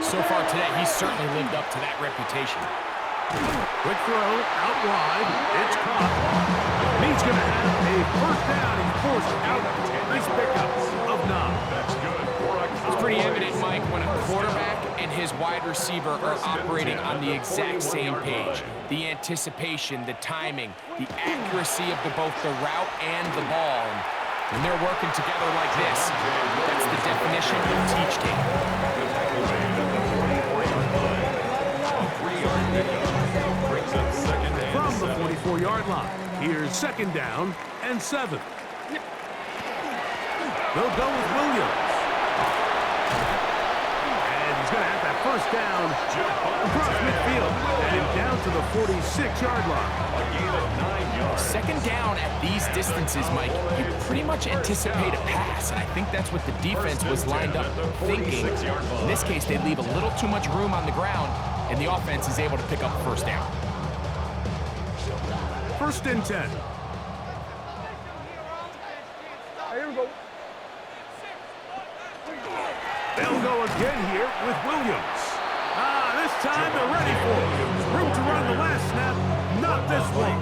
so far today, he's certainly lived up to that reputation. Quick throw, out wide, it's caught. And he's going to have a 1st down. He's forced out. Nice pickup of 9. That's good. It's pretty evident, Mike, when a quarterback and his wide receiver are operating on the exact same page. The anticipation, the timing, the accuracy of both the route and the ball. And when they're working together like this, that's the definition of teach tape. From the 44-yard line, here's 2nd down and 7. They'll go with Williams. And he's going to have that 1st down across midfield and down to the 46-yard line. A gain of 9 yards. 2nd down at these distances, Mike, you pretty much anticipate a pass, and I think that's what the defense was lined up thinking. In this case, they leave a little too much room on the ground, and the offense is able to pick up 1st down. 1st and 10. Here we go. They'll go again here with Williams. This time they're ready for it. Room to run the last snap. Not this one.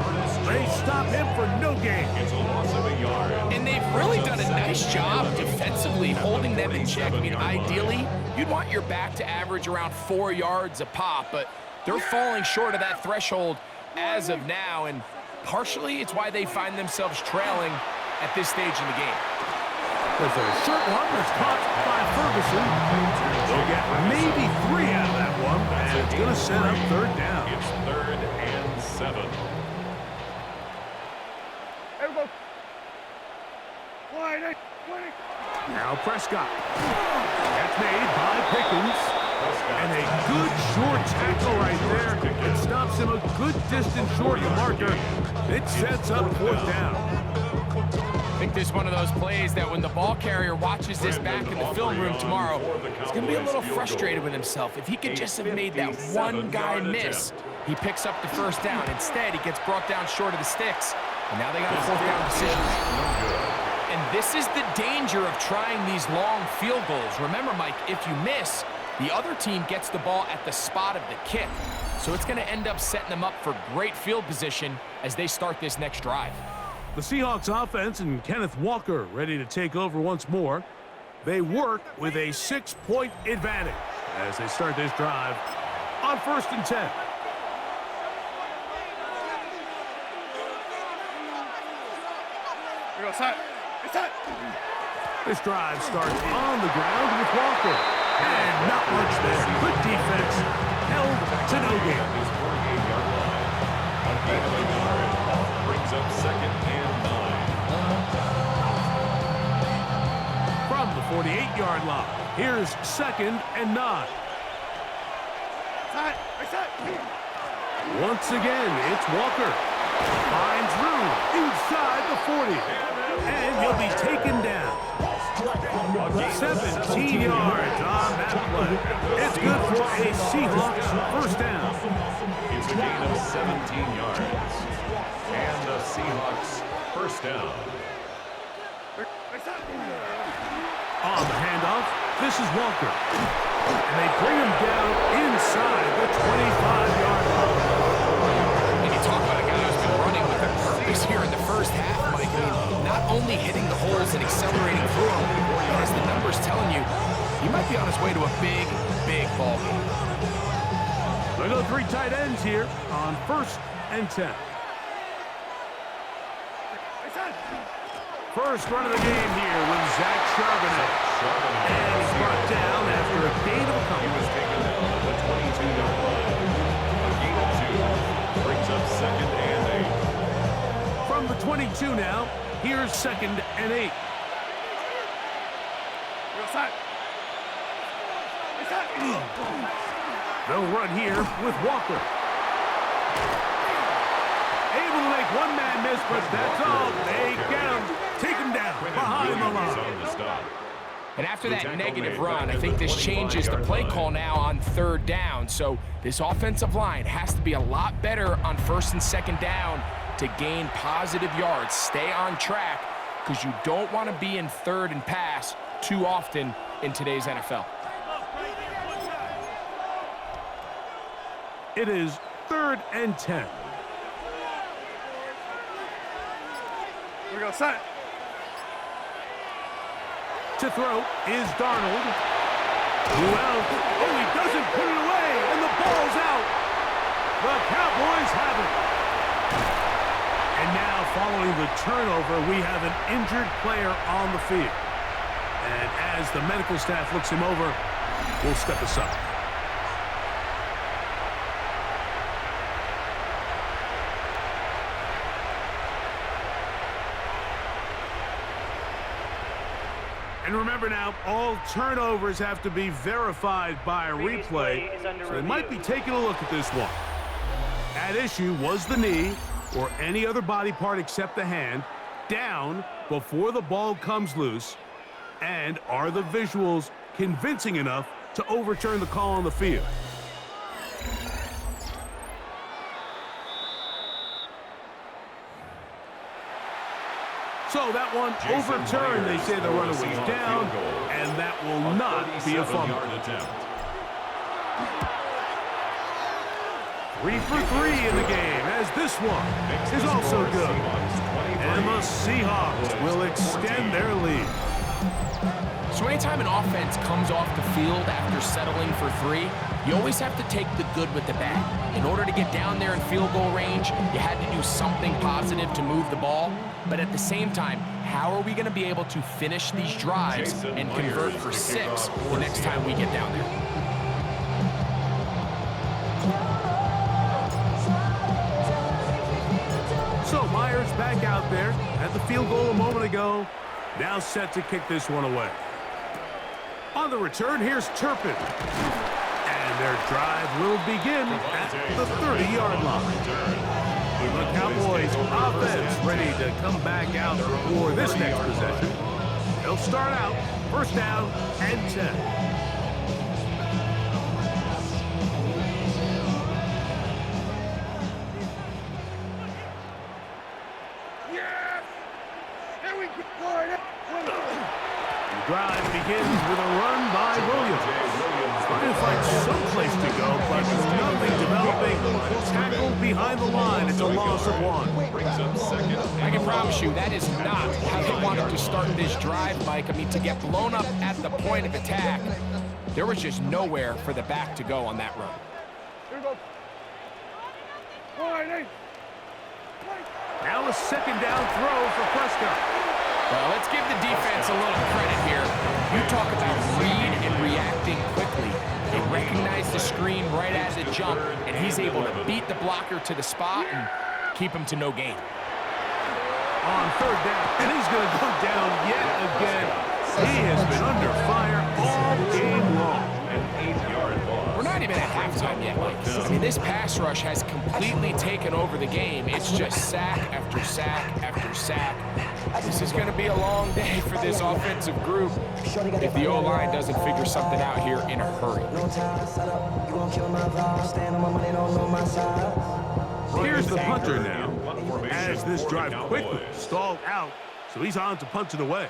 They stop him for no gain. It's a loss of a yard. And they've really done a nice job defensively holding them in check. I mean, ideally, you'd want your back to average around 4 yards a pop, but They're falling short of that threshold as of now, and partially it's why they find themselves trailing at this stage in the game. There's a short one that's caught by Ferguson. They'll get maybe 3 out of that one, and it's going to set up third down. It's 3rd and 7. Now Prescott. That's made by Pickens. And a good short tackle right there. It stops him a good distance short of the marker. It sets up 4th down. I think this is one of those plays that when the ball carrier watches this back in the film room tomorrow, he's going to be a little frustrated with himself. If he could just have made that one guy miss, he picks up the 1st down. Instead, he gets brought down short of the sticks. And now they got a 4th down decision. And this is the danger of trying these long field goals. Remember, Mike, if you miss, the other team gets the ball at the spot of the kick. So it's going to end up setting them up for great field position as they start this next drive. The Seahawks offense and Kenneth Walker ready to take over once more. They work with a 6-point advantage as they start this drive on 1st and 10. This drive starts on the ground with Walker. And not much there. Good defense. Held to no gain. Brings up 2nd and 9. From the 48-yard line, here's 2nd and 9. Once again, it's Walker. Finds room inside the 40. And he'll be taken down. 17 yards on that play. It's good for a Seahawks 1st down. It's a gain of 17 yards. And the Seahawks 1st down. On the handoff, this is Walker. And they bring him down inside the 25-yard line. And you talk about a guy who's been running with a purpose here in the 1st half, Mike. I mean, not only hitting the holes and accelerating through them, but as the numbers telling you, he might be on his way to a big, big ball game. They go 3 tight ends here on 1st and 10. First run of the game here with Zach Charbonnet. And he's brought down after a gain of a couple. He was taken down at the 22-yard line. A gain of 2. Brings up 2nd and 8. From the 22 now, here's 2nd and 8. They'll run here with Walker. Able to make one man miss, but that's all. They get him. Take him down behind the line. And after that negative run, I think this changes the play call now on 3rd down. So this offensive line has to be a lot better on 1st and 2nd down to gain positive yards. Stay on track because you don't want to be in 3rd and pass too often in today's NFL. It is 3rd and 10. We go set. To throw is Darnold. Who else? Oh, he doesn't put it away, and the ball's out. The Cowboys have it. And now, following the turnover, we have an injured player on the field. And as the medical staff looks him over, we'll step aside. And remember now, all turnovers have to be verified by a replay, so they might be taking a look at this one. At issue was the knee, or any other body part except the hand, down before the ball comes loose, and are the visuals convincing enough to overturn the call on the field? So that one overturned. They say the runner was down, and that will not be a fumble. 3 for 3 in the game, as this one is also good. And the Seahawks will extend their lead. So anytime an offense comes off the field after settling for 3, you always have to take the good with the bad. In order to get down there in field goal range, you had to do something positive to move the ball. But at the same time, how are we going to be able to finish these drives and convert for 6 the next time we get down there? So Myers back out there at the field goal a moment ago. Now set to kick this one away. On the return, here's Turpin. And their drive will begin at the 30-yard line. The Cowboys offense ready to come back out for this next possession. They'll start out first down and 10. The drive begins with a run by Williams. Trying to find someplace to go, but nothing developing. Tackle behind the line. It's a loss of 1. I can promise you that is not how they wanted to start this drive, Mike. I mean, to get blown up at the point of attack, there was just nowhere for the back to go on that run. Now a second down throw for Prescott. Well, let's give the defense a little credit here. You talk about read and reacting quickly. They recognize the screen right as it jumped, and he's able to beat the blocker to the spot and keep him to no gain. On third down, and he's going to go down yet again. He has been under fire all game long. An 8-yard loss. We're not even at halftime yet, Mike. I mean, this pass rush has completely taken over the game. It's just sack after sack after sack. This is going to be a long day for this offensive group if the O-line doesn't figure something out here in a hurry. Here's the punter now, as this drive quickly stalled out, so he's on to punt it away.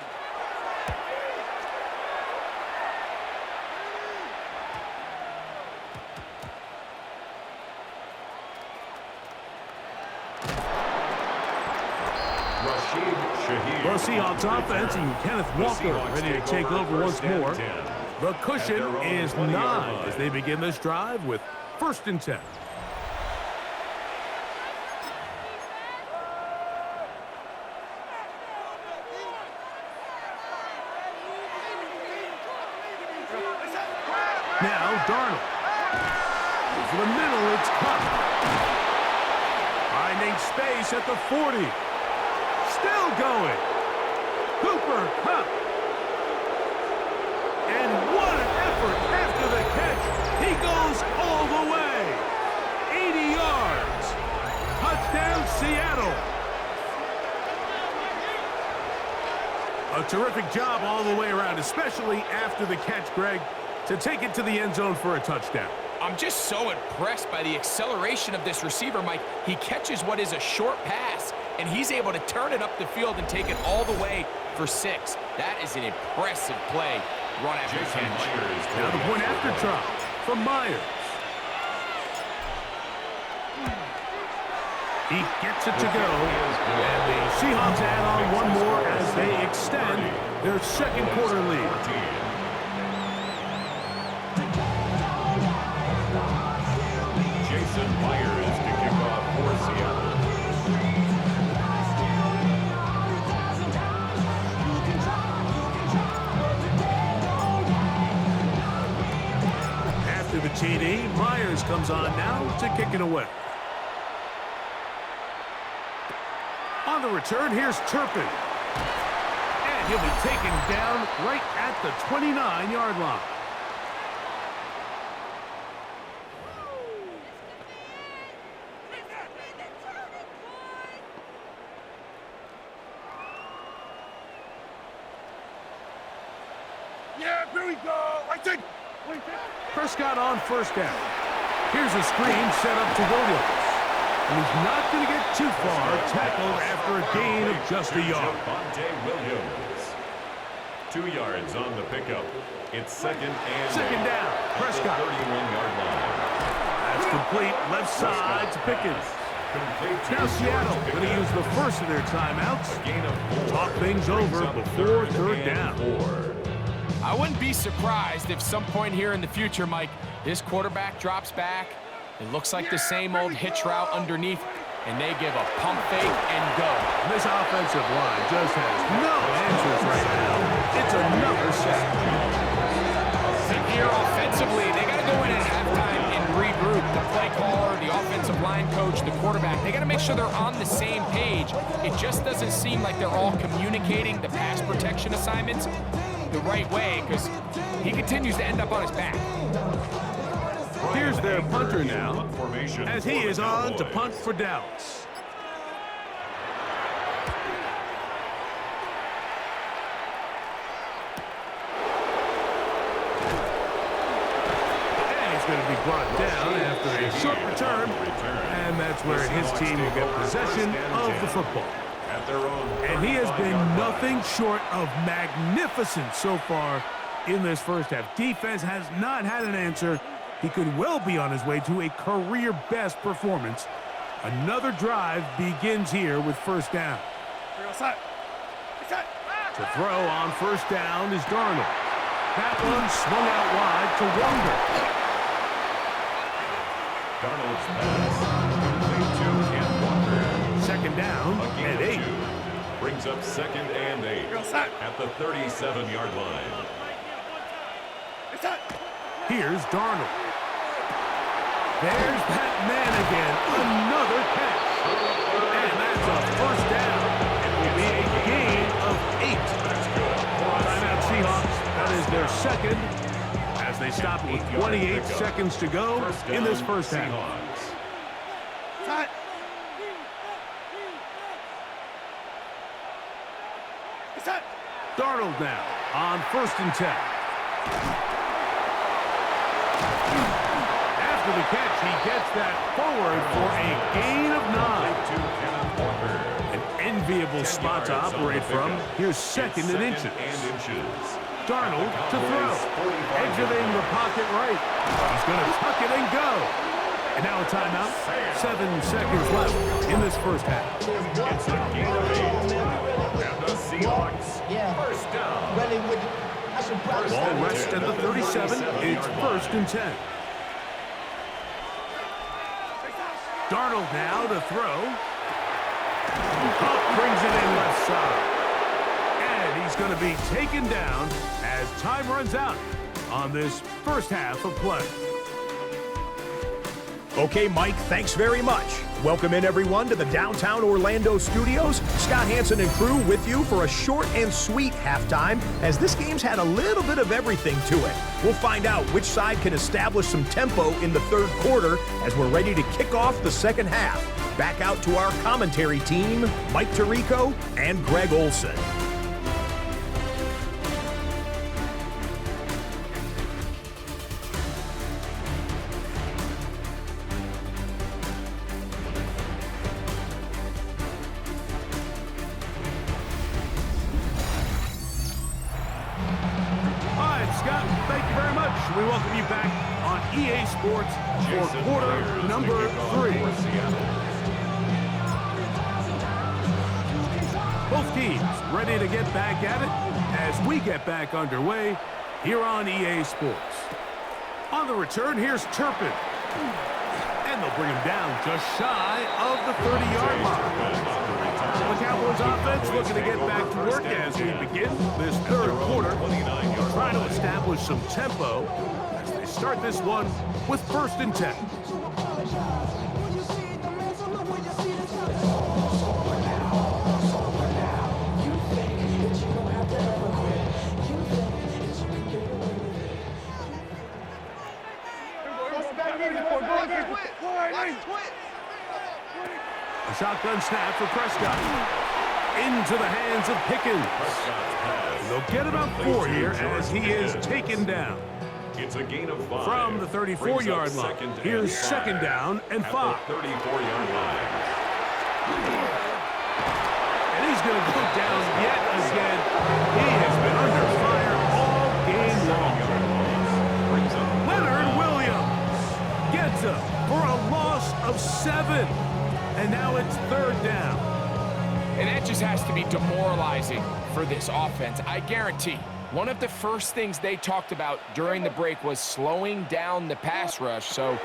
The Seahawks offense and Kenneth Walker ready to take over once more. The cushion is 9 as they begin this drive with first and 10. Now Darnold. To the middle, it's cut. Finding space at the 40. Still going. Cooper Kupp. And what an effort after the catch. He goes all the way. 80 yards. Touchdown, Seattle. A terrific job all the way around, especially after the catch, Greg, to take it to the end zone for a touchdown. I'm just so impressed by the acceleration of this receiver, Mike. He catches what is a short pass, and he's able to turn it up the field and take it all the way for 6. That is an impressive play, run after catch. Now the point after try from Myers. He gets it to go, and the Seahawks add on one more as they extend their second quarter lead. Myers to kick off for Seattle. After the TD, Myers comes on now to kick it away. On the return, here's Turpin. And he'll be taken down right at the 29-yard line. Yeah, here we go. Prescott on first down. Here's a screen set up to Williams. And he's not going to get too far. Tackled after a gain of just a yard. Williams. 2 yards on the pickup. It's second down. Prescott. 31-yard line. That's complete left side to Pickens. Now Seattle going to use the first of their timeouts. Gain of 4. Talk things over before third down. I wouldn't be surprised if some point here in the future, Mike, this quarterback drops back. It looks like the same old hitch route underneath, and they give a pump fake and go. This offensive line just has no answers right now. It's another sack. And here offensively, they got to go in at halftime and regroup. The play caller, the offensive line coach, the quarterback, they got to make sure they're on the same page. It just doesn't seem like they're all communicating the pass protection assignments the right way, because he continues to end up on his back. Here's their punter now, as he is on to punt for Dallas. And he's going to be brought down after a short return, and that's where his team will get possession of the football. And he has been nothing short of magnificent so far in this first half. Defense has not had an answer. He could well be on his way to a career-best performance. Another drive begins here with first down. To throw on first down is Darnold. That one swung out wide to Wonder. Darnold's pass. Complete to Ken Walker. Second down and 8. Brings up second and 8 at the 37-yard line. Here's Darnold. There's that man again. Another catch. And that's a first down. It will be a gain of 8. Timeout Seahawks. That is their second, as they stop with 28 seconds to go in this first half. Darnold now on first and 10. After the catch, he gets that forward for a gain of 9. An enviable spot to operate from. Here's second and inches. Darnold to throw. Exiting the pocket right. He's going to tuck it and go. And now a timeout. 7 seconds left in this first half. It's a gain of 8. And the Seahawks first down. Ball rests at the 37. It's first and 10. Darnold now to throw. Up brings it in left side. And he's going to be taken down as time runs out on this first half of play. Okay, Mike, thanks very much. Welcome in, everyone, to the downtown Orlando studios. Scott Hansen and crew with you for a short and sweet halftime, as this game's had a little bit of everything to it. We'll find out which side can establish some tempo in the third quarter as we're ready to kick off the second half. Back out to our commentary team, Mike Tirico and Greg Olson. We welcome you back on EA Sports for quarter number 3. Both teams ready to get back at it as we get back underway here on EA Sports. On the return, here's Turpin. And they'll bring him down just shy of the 30-yard line. The Cowboys offense looking to get back to work as we begin this third quarter. Trying to establish some tempo as they start this one with first and 10. A shotgun snap for Prescott. Into the hands of Pickens. They'll get about 4 here as he is taken down. It's a gain of 5. From the 34-yard line. Here's second down and 5. 34-yard line. And he's going to go down yet again. He has been under fire all game long. Leonard Williams gets him for a loss of 7. And now it's third down. And that just has to be demoralizing for this offense. I guarantee One of the first things they talked about during the break was slowing down the pass rush. So,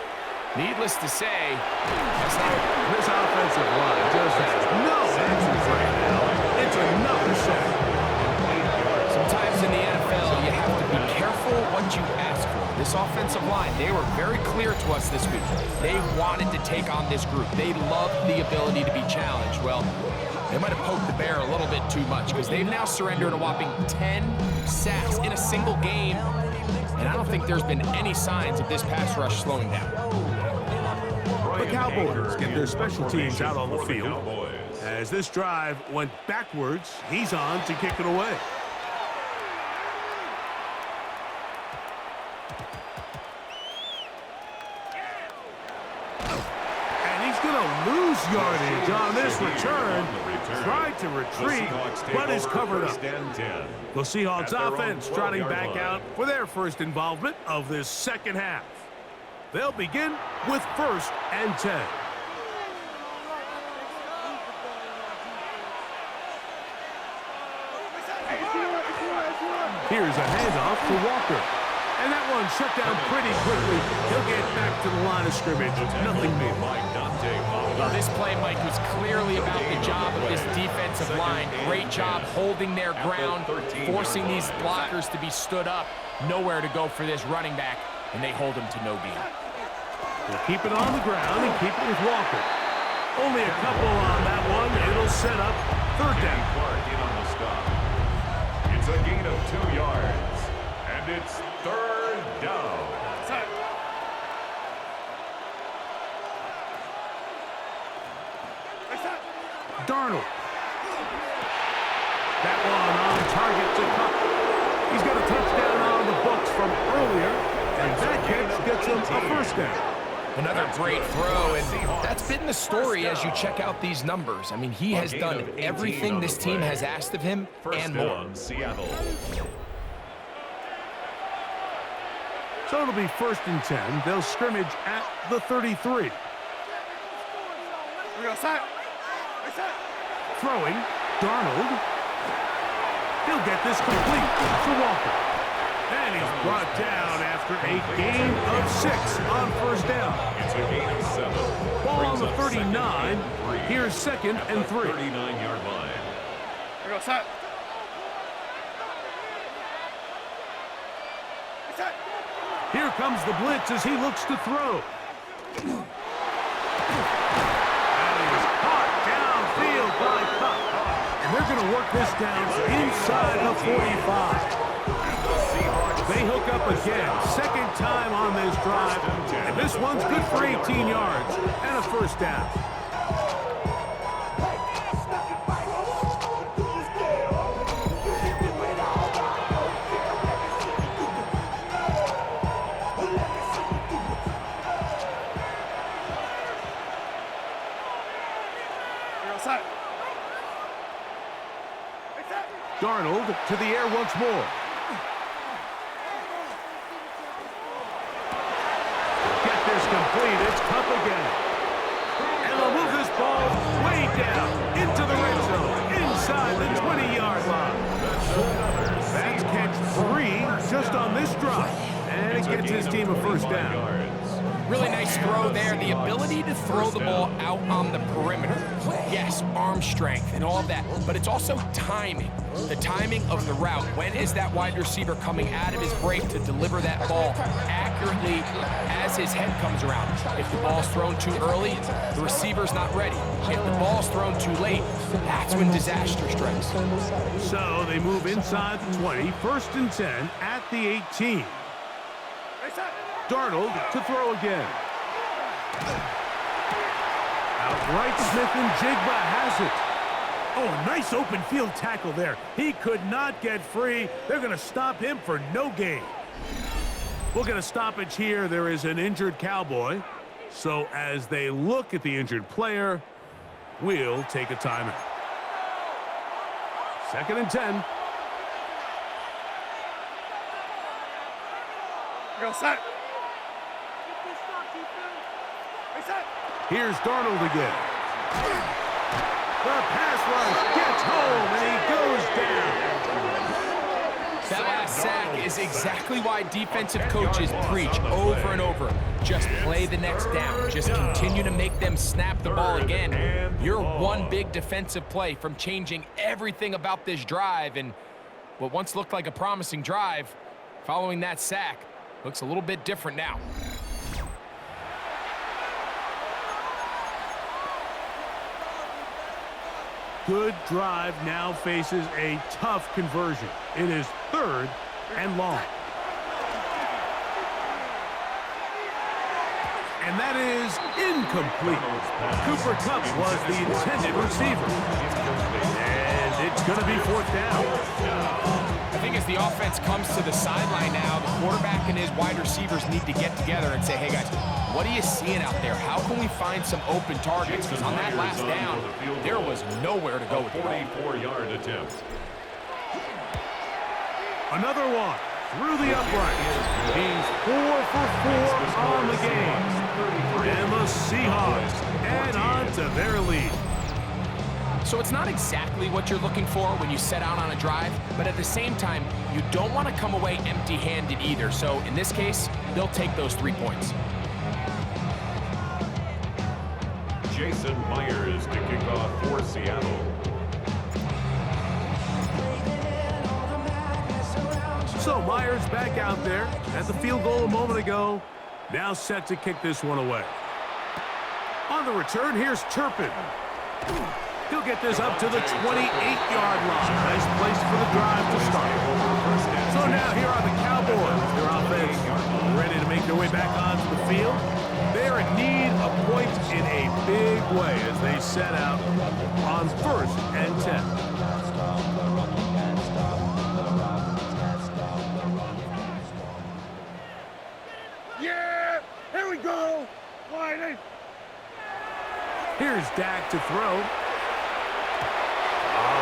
needless to say, that's not This offensive line just has no answers right now. It's another sack. Sometimes in the NFL, you have to be careful what you ask for. This offensive line, they were very clear to us this week. They wanted to take on this group. They loved the ability to be challenged. Well, they might have poked the bear a little bit too much because they've now surrendered a whopping 10 sacks in a single game. And I don't think there's been any signs of this pass rush slowing down. The Cowboys get their special teams out on the field. As this drive went backwards, he's on to kick it away. And he's going to lose yardage on this return. Tried to retreat, but is covered up. The Seahawks offense trotting back out for their first involvement of this second half. They'll begin with 1st and 10. Here's a handoff to Walker. And that one shut down pretty quickly. He'll get back to the line of scrimmage. Nothing new. Well, this play, Mike, was clearly about the job of this defensive line. Great job holding their ground, forcing these blockers to be stood up. Nowhere to go for this running back, and they hold him to no gain. We'll keep it on the ground and keep it with Walker. Only a couple on that one. It'll set up 3rd down. It's a gain of 2 yards, and it's 3rd down. Darnold. That one on target to Cup. He's got a touchdown on the books from earlier, and that catch gets him a 1st down. Another great throw, and that's been the story as you check out these numbers. I mean, he has done everything this team has asked of him and more. Seattle. So it'll be 1st and 10. They'll scrimmage at the 33. Throwing, Darnold. He'll get this complete to Walker. And he's brought down after a gain of 6 on 1st down. It's a gain of 7. Ball on the 39. Here's 2nd and 3. 39-yard line. Here comes the blitz as he looks to throw. And he is caught downfield by Cup. And they're going to work this down inside the 45. They hook up again. 2nd time on this drive. And this one's good for 18 yards and a 1st down. Darnold to the air once more. Get this complete. It's Cup again. And they'll move this ball way down into the red zone, inside the 20-yard line. That's catch 3 just on this drive. And it gets his team a 1st down. Really nice throw there. The ability to throw the ball out on the perimeter. Yes, arm strength and all of that, but it's also timing. The timing of the route. When is that wide receiver coming out of his break to deliver that ball accurately as his head comes around? If the ball's thrown too early, the receiver's not ready. If the ball's thrown too late, that's when disaster strikes. So they move inside the 20, 1st and 10 at the 18. Darnold to throw again. Outright Smith and Jigba has it. Oh, a nice open field tackle there. He could not get free. They're going to stop him for no gain. We'll get a stoppage here. There is an injured Cowboy. So as they look at the injured player, we'll take a timeout. 2nd and 10. Go set. Here's Darnold again. The pass rush gets home, and he goes down. That last sack is exactly why defensive coaches preach over and over. Just play the next down. Just continue to make them snap the ball again. You're one big defensive play from changing everything about this drive, and what once looked like a promising drive, following that sack, looks a little bit different now. Good drive now faces a tough conversion. It is 3rd and long. And that is incomplete. Cooper Kupp was the intended receiver. And it's going to be 4th down. I think as the offense comes to the sideline now, the quarterback and his wide receivers need to get together and say, hey guys, what are you seeing out there? How can we find some open targets? Because on that last down, there was nowhere to go with the ball. 44-yard attempt. Another one through the upright. He's 4 for 4 on the game. And the Seahawks add on to their lead. So it's not exactly what you're looking for when you set out on a drive, but at the same time, you don't want to come away empty-handed either. So in this case, they'll take those 3 points. Jason Myers to kick off for Seattle. So Myers back out there at the field goal a moment ago. Now set to kick this one away. On the return, here's Turpin. He'll get this up to the 28-yard line. Nice place for the drive to start. So now here are the Cowboys. Their offense ready to make their way back onto the field. They're in need of points in a big way as they set out on 1st and 10. Yeah! Here we go! Wide. Here's Dak to throw.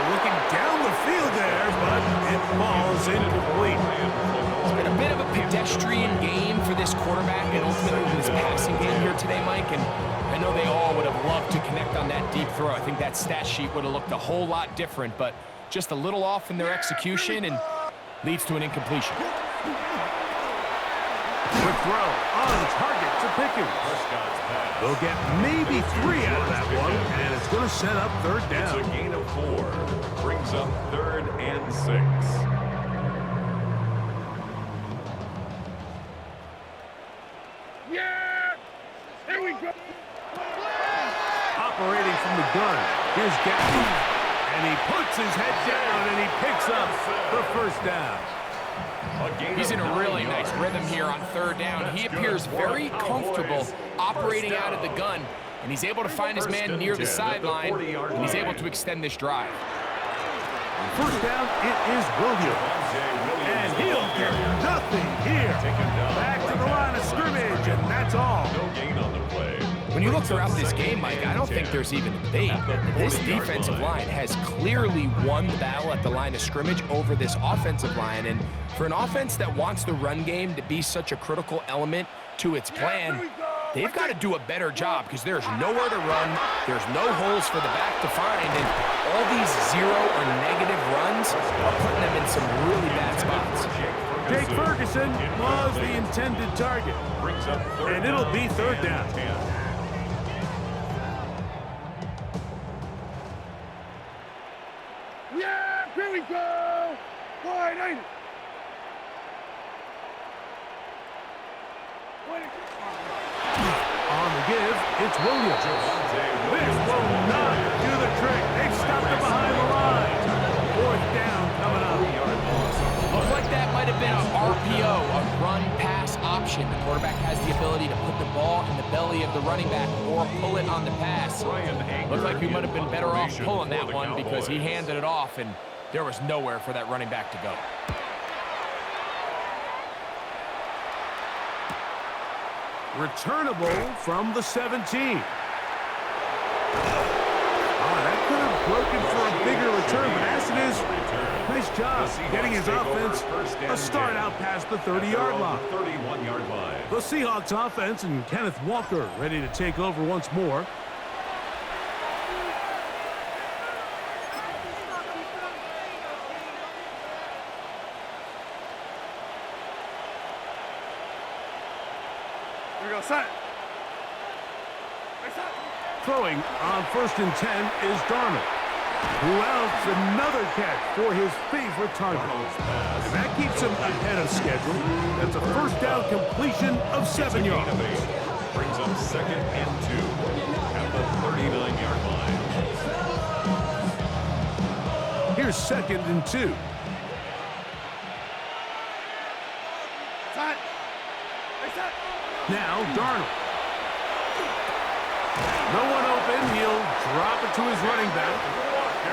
Looking down the field there, but it falls incomplete. It's been a bit of a pedestrian game for this quarterback and ultimately this passing game here today, Mike. And I know they all would have loved to connect on that deep throw. I think that stat sheet would have looked a whole lot different, but just a little off in their execution and leads to an incompletion. Quick throw on target to Pickens. They'll get maybe 3 out of that one, and it's going to set up 3rd down. It's a gain of 4. Brings up 3rd and 6. Yeah! Here we go! Operating from the gun, here's Gaffney. And he puts his head down, and he picks up the 1st down. He's in a really nice rhythm here on 3rd down. He appears very comfortable operating out of the gun, and he's able to find his man near the sideline, and he's able to extend this drive. 1st down, it is Williams. And he'll get nothing here. Back to the line of scrimmage, and that's all. No gain on the play. When you look throughout this game, Mike, I don't think there's even a debate. This defensive line has clearly won the battle at the line of scrimmage over this offensive line. And for an offense that wants the run game to be such a critical element to its plan, they've got to do a better job because there's nowhere to run, there's no holes for the back to find, and all these 0 or negative runs are putting them in some really bad spots. Jake Ferguson was the intended target. And it'll be 3rd down. Yeah! Here we go! Wide. On the give, it's Williams. This will not do the trick. They've stopped it behind the line. 4th down coming up. Looked like that might have been an RPO, a run-pass option. The quarterback has the ability to put the ball in the belly of the running back or pull it on the pass. Looked like we might have been better off pulling that one because he handed it off, and there was nowhere for that running back to go. Returnable from the 17. That could have broken for a bigger return, but as it is, nice job getting his offense a start out past the 30-yard line. 31-yard line. The Seahawks offense and Kenneth Walker ready to take over once more. Throwing on 1st and 10 is Darnold, who else another catch for his favorite target. And that keeps him ahead of schedule. That's a first down completion of 7 yards. Brings up 2nd and 2 at the 39-yard line. Here's 2nd and 2. Now Darnold. No one open. He'll drop it to his running back.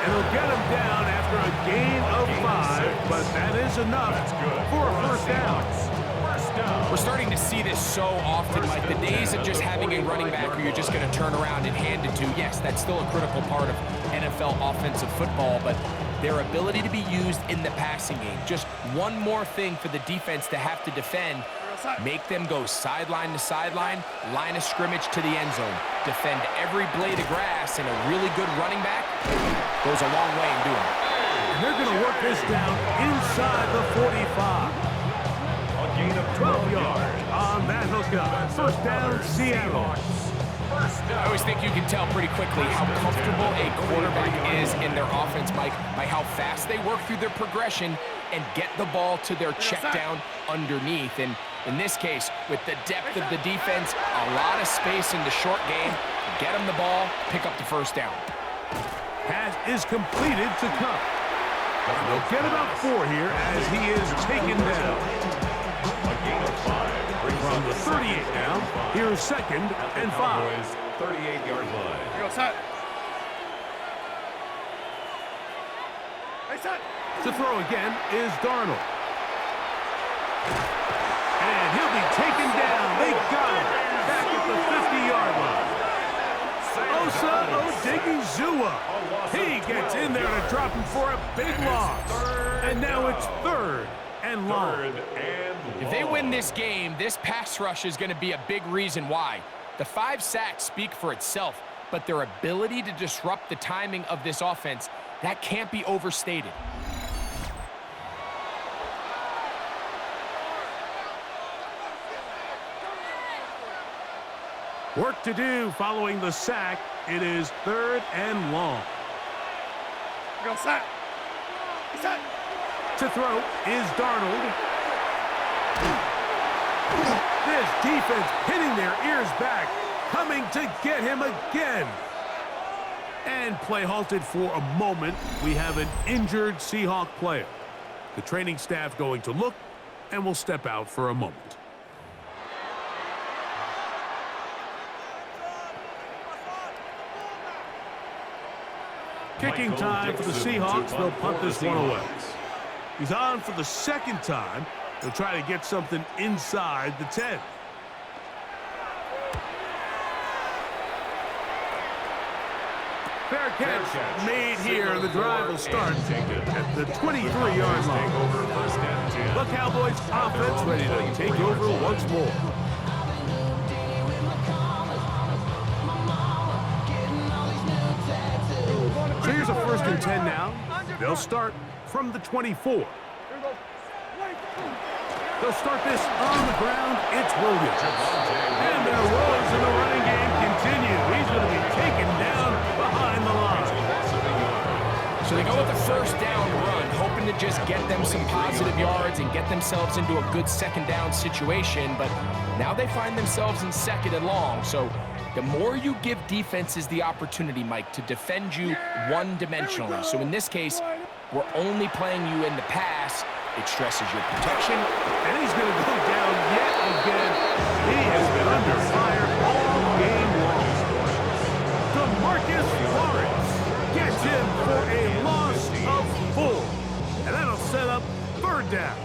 And he'll get him down after a gain of 5. But that is enough for a first down. We're starting to see this so often, Mike. The days of just having a running back who you're just going to turn around and hand it to, yes, that's still a critical part of NFL offensive football, but their ability to be used in the passing game, just one more thing for the defense to have to defend, make them go sideline to sideline, line of scrimmage to the end zone, defend every blade of grass, and a really good running back goes a long way in doing it. And they're going to work this down inside the 45. 12 yards on that hookup. First down, Seattle. I always think you can tell pretty quickly how comfortable a quarterback is in their offense, Mike, by how fast they work through their progression and get the ball to their check down underneath. And in this case, with the depth of the defense, a lot of space in the short game, get them the ball, pick up the first down. Pass is completed to Cup. They'll get about 4 here as he is taken down. From the 38 down, here's 2nd and 5. 38-yard line. To throw again is Darnold. And he'll be taken down. They got him back at the 50-yard line. Osa Odigizua. He gets in there to drop him for a big loss. And now it's 3rd and long. If they win this game, this pass rush is going to be a big reason why. The 5 sacks speak for itself, but their ability to disrupt the timing of this offense, that can't be overstated. Work to do following the sack. It is 3rd and long. To throw is Darnold. This defense pinning their ears back, coming to get him again. And play halted for a moment. We have an injured Seahawk player. The training staff going to look and will step out for a moment. Kicking time for the Seahawks. They'll punt this one away. He's on for the 2nd time. They'll try to get something inside the 10. Fair catch made here. The drive will start at the 23-yard line. The Cowboys offense ready to take over once more. So here's a 1st and 10 now. They'll start from the 24. They'll start this on the ground. It's Williams. And their woes in the running game continue. He's going to be taken down behind the line. So they go with the first down run, hoping to just get them some positive yards and get themselves into a good 2nd down situation. But now they find themselves in 2nd and long. So the more you give defenses the opportunity, Mike, to defend you one-dimensionally. So in this case, we're only playing you in the pass. It stresses your protection. And he's going to go down yet again. He has been under fire all game long. DeMarcus Lawrence gets him for a loss of 4. And that'll set up 3rd down.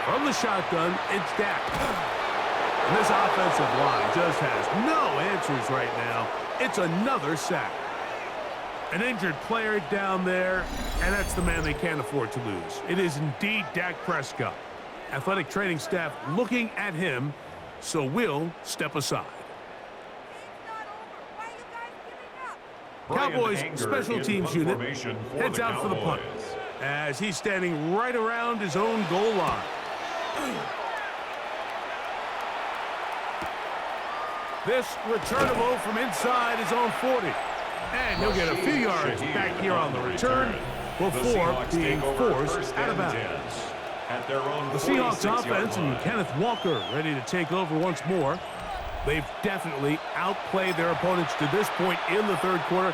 From the shotgun, it's Dak. And this offensive line just has no answers right now. It's another sack. An injured player down there, and that's the man they can't afford to lose. It is indeed Dak Prescott. Athletic training staff looking at him, so we'll step aside. Cowboys Anger special in teams punt unit formation for heads the out for the punt Cowboys. as he's standing right around his own goal line. This returnable from inside his own 40. And he'll get a few yards back here on the return before being forced out of bounds. At their own The Seahawks 46-yard offense and line. Kenneth Walker ready to take over once more. They've definitely outplayed their opponents to this point in the third quarter.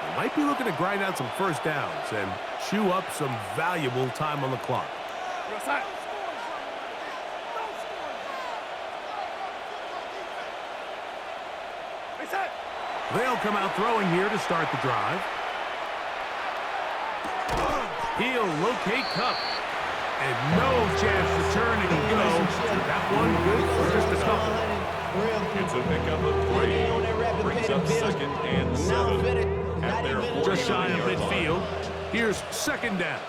They might be looking to grind out some first downs and chew up some valuable time on the clock. They'll come out throwing here to start the drive. He'll locate Cup. And no chance to turn and go. That one good for just a couple. It's a pickup of 3. Brings up 2nd and 7. At their 40-yard Just shy of line. midfield. Here's 2nd down.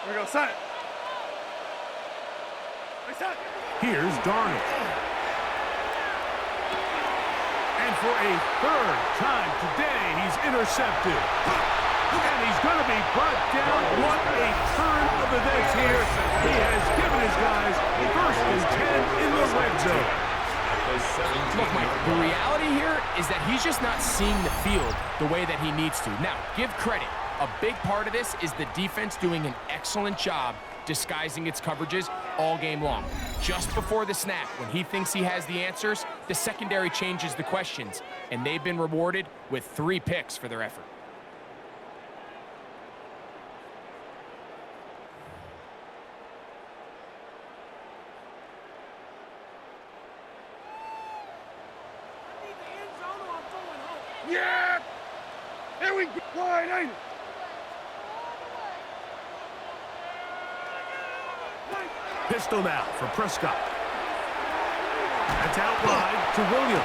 Here we go, set. Here's Darnold. And for a third time today, he's intercepted. And he's going to be brought down. What a turn of events here. He has given his guys 1st and 10 in the red zone. Look, Mike, the reality here is that he's just not seeing the field the way that he needs to. Now, give credit. A big part of this is the defense doing an excellent job disguising its coverages all game long. Just before the snap, when he thinks he has the answers, the secondary changes the questions, and they've been rewarded with 3 picks for their effort. Yeah! Here we go. Wide, ain't it? Pistol now for Prescott. That's out wide to Williams.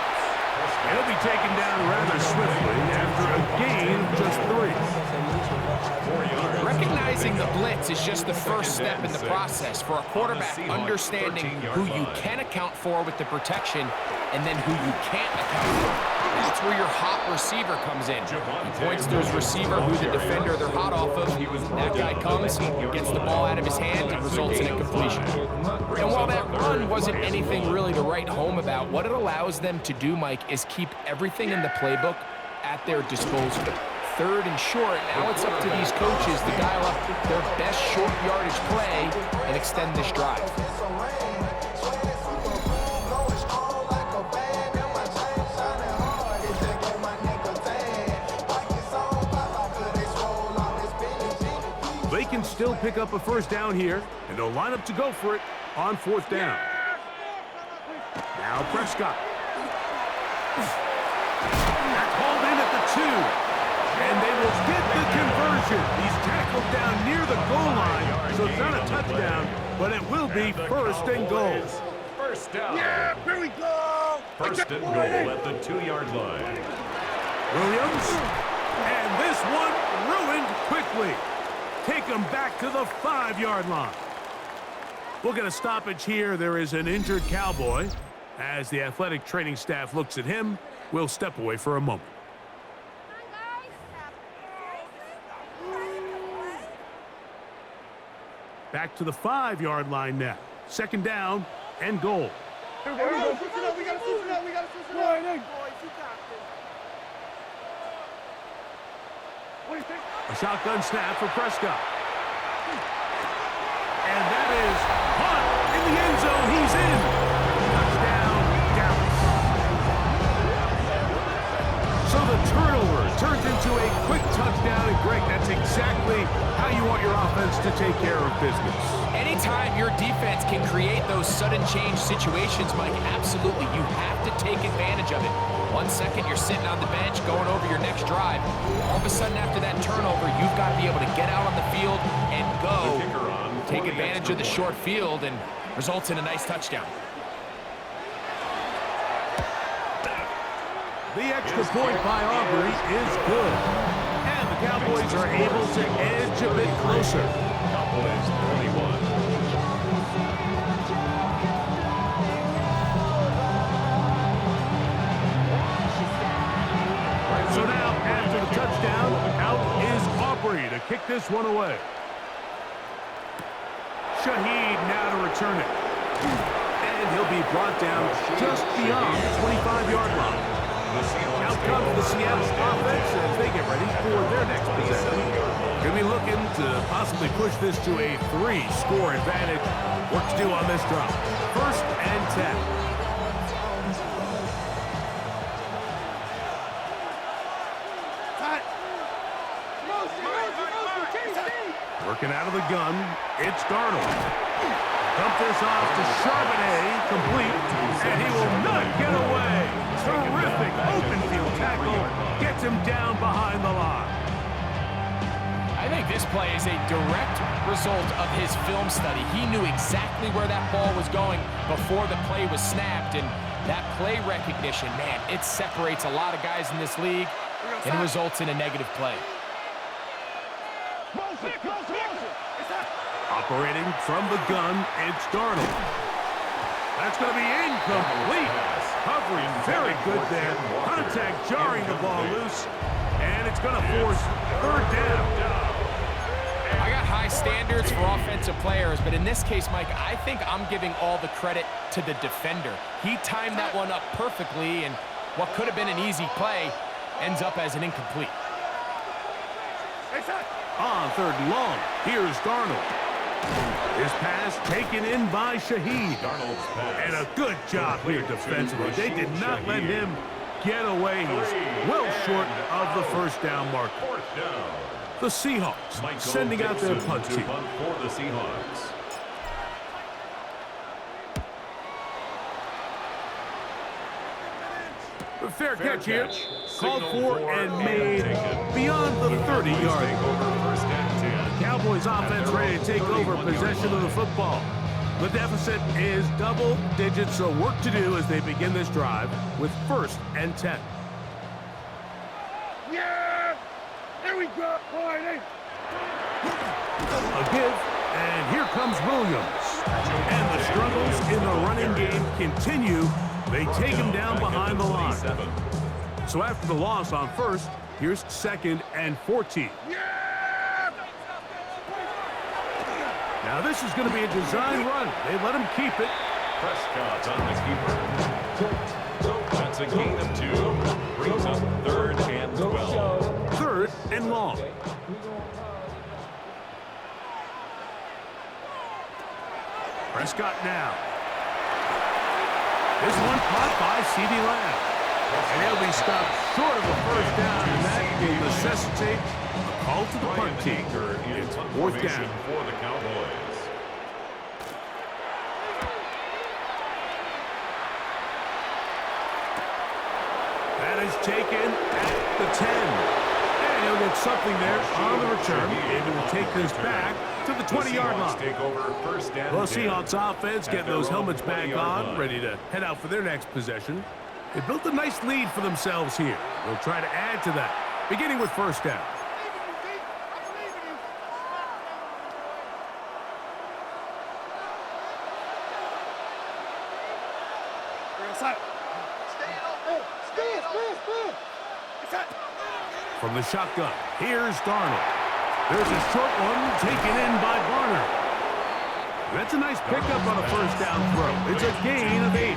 He'll be taken down rather swiftly after a gain of just 3. Recognizing the blitz is just the first step in the process for a quarterback understanding who you can account for with the protection and then who you can't account for. That's where your hot receiver comes in. He points to his receiver who the defender they're hot off of. That guy comes, gets the ball out of his hand, and results in a completion. And while that run wasn't anything really to write home about, what it allows them to do, Mike, is keep everything in the playbook at their disposal. 3rd and short, now it's up to these coaches to dial up their best short yardage play and extend this drive. They can still pick up a first down here, and they'll line up to go for it on 4th down. Now Prescott. That's hauled in at the 2. And they will get the conversion. He's tackled down near the goal line, so it's not a touchdown, but it will be 1st and goal. First down. Yeah, here we go. 1st and goal at the 2-yard line. Williams. And this one ruined quickly. Take him back to the 5-yard line. We'll get a stoppage here. There is an injured Cowboy. As the athletic training staff looks at him, we'll step away for a moment. Back to the 5-yard line now. 2nd down and goal. Here we go. Switch it up. We gotta switch it up. We gotta switch it up. Wide, ain't it? What do you think? A shotgun snap for Prescott. And that is caught in the end zone. He's in. Touchdown, Dallas. So the turnover turns into a quick touchdown. And Greg, that's exactly how you want your offense to take care of business. Anytime your defense can create those sudden change situations, Mike, absolutely, you have to take advantage of it. 1 second, you're sitting on the bench going over your next drive. All of a sudden, after that turnover, you've got to be able to get out on the field and go. Take advantage of the short field and results in a nice touchdown. The extra point by Aubrey is good. And the Cowboys are able to edge a bit closer. Cowboys 31. free to kick this one away. Shaheed now to return it. And he'll be brought down just beyond the 25-yard line. Out comes the Seattle offense as they get ready for their next possession. Going to be looking to possibly push this to a 3-score advantage. Work to do on this drive. 1st and 10. Working out of the gun, it's Darnold. Dump this off to Charbonnet, complete, and he will not get away. Terrific open field tackle, gets him down behind the line. I think this play is a direct result of his film study. He knew exactly where that ball was going before the play was snapped, and that play recognition, man, it separates a lot of guys in this league and results in a negative play. Operating from the gun, it's Darnold. That's going to be incomplete. Covering very good there. Contact jarring the ball loose, and it's going to force 3rd down. I got high standards for offensive players, but in this case, Mike, I think I'm giving all the credit to the defender. He timed that one up perfectly, and what could have been an easy play ends up as an incomplete. On 3rd and long, here's Darnold. His pass taken in by Shaheed. And a good job here defensively. They did not let him get away. He's well short of the 1st down marker. The Seahawks sending out their punt team. For the Seahawks. Fair catch here. Called for and made beyond the 30-yard line. Cowboys offense ready to take over possession of the football. The deficit is double digits, so work to do as they begin this drive with 1st and 10. Yeah! There we go! A give, and here comes Williams. And the struggles in the running game continue. They take him down behind the line. So after the loss on 1st, here's 2nd and 14. Now this is going to be a design run. They let him keep it. Prescott on the keeper. That's a gain of 2. Brings up 3rd and 12. 3rd and long. Prescott now. This one caught by C.D. Lamb. And he'll be stopped short of a 1st down, and that will necessitate a call to the punt team. It's 4th down. For the Cowboys. That is taken at the 10. And he'll get something there on the return. Able to take this back to the 20-yard line. Take over 1st and 10. Well, Seahawks offense getting those helmets back on, ready to head out for their next possession. They built a nice lead for themselves here. They'll try to add to that, beginning with 1st down. From the shotgun, here's Darnold. There's a short one taken in by Barner. That's a nice pickup on a 1st down throw. It's a gain of 8.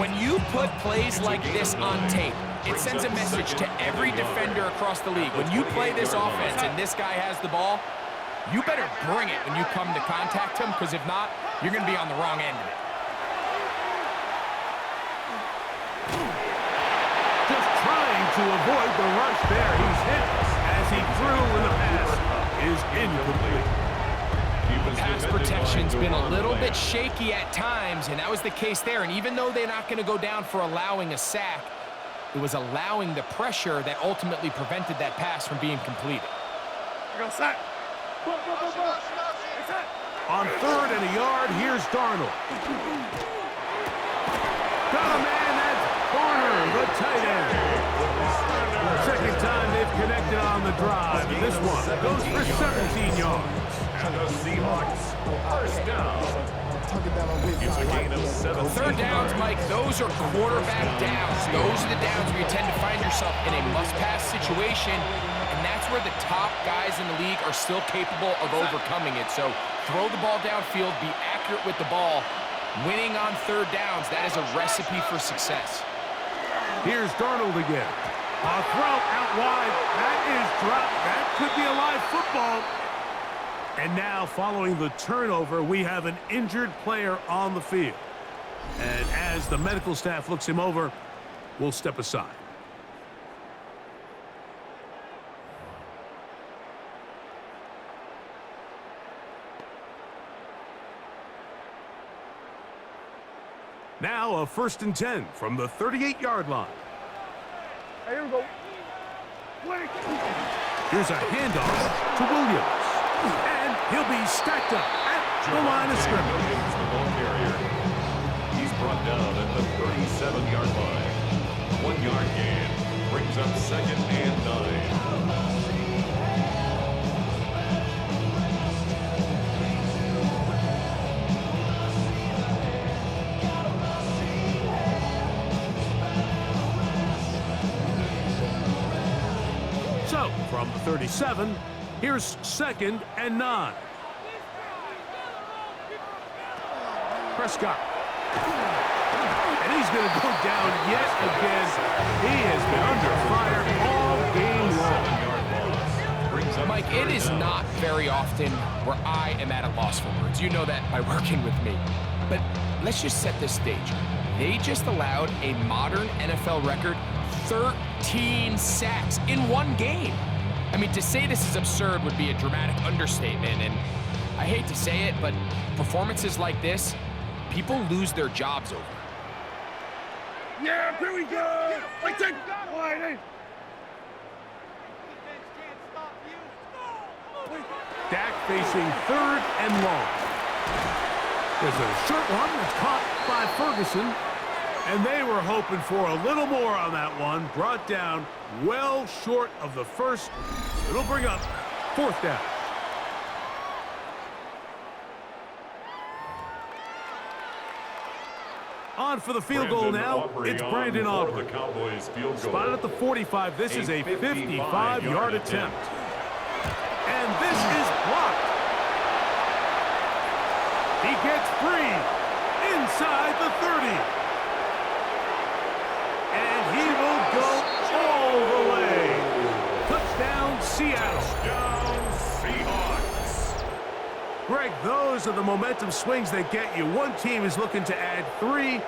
When you put plays like this on tape, it sends a message to every defender across the league. When you play this offense and this guy has the ball, you better bring it when you come to contact him, because if not, you're going to be on the wrong end of it. Just trying to avoid the rush there. He's hit as he threw, and the pass is incomplete. Pass protection's been a little bit shaky at times, and that was the case there. And even though they're not going to go down for allowing a sack, it was allowing the pressure that ultimately prevented that pass from being completed. On 3rd and a yard, here's Darnold. Got a man, that's Barner, the tight end. Second time they've connected on the drive, and this one goes for 17 yards. And the Seahawks 1st down. It's a gain of 7. 3rd downs, Mike, those are quarterback downs. Those are the downs where you tend to find yourself in a must-pass situation, and that's where the top guys in the league are still capable of overcoming it. So throw the ball downfield, be accurate with the ball. Winning on third downs, that is a recipe for success. Here's Darnold again. A throw out wide. That is dropped. That could be a live football. And now, following the turnover, we have an injured player on the field. And as the medical staff looks him over, we'll step aside. Now a 1st and 10 from the 38-yard line. Hey, here we go. Wait. Here's a handoff to Williams. And he'll be stacked up at the line of scrimmage. Williams, the ball carrier. He's brought down at the 37-yard line. 1-yard gain brings up 2nd and 9. So, from the 37, here's 2nd and 9. Prescott. And he's going to go down yet again. He has been under fire all game long. Mike, it is not very often where I am at a loss for words. You know that by working with me. But let's just set this stage. They just allowed a modern NFL record 13 sacks in one game. I mean, to say this is absurd would be a dramatic understatement, and I hate to say it, but performances like this, people lose their jobs over. Yeah, here we go. Like that. Wide. Dak facing 3rd and long. There's a short one that's caught by Ferguson. And they were hoping for a little more on that one. Brought down well short of the first. It'll bring up 4th down. On for the field goal now. It's Brandon Aubrey. The Cowboys field goal. Spotted at the 45. This is a 55-yard attempt. And this is blocked. He gets free inside the 30. And he will go all the way. Touchdown, Seattle. Touchdown, Seahawks. Greg, those are the momentum swings that get you. One team is looking to add 3.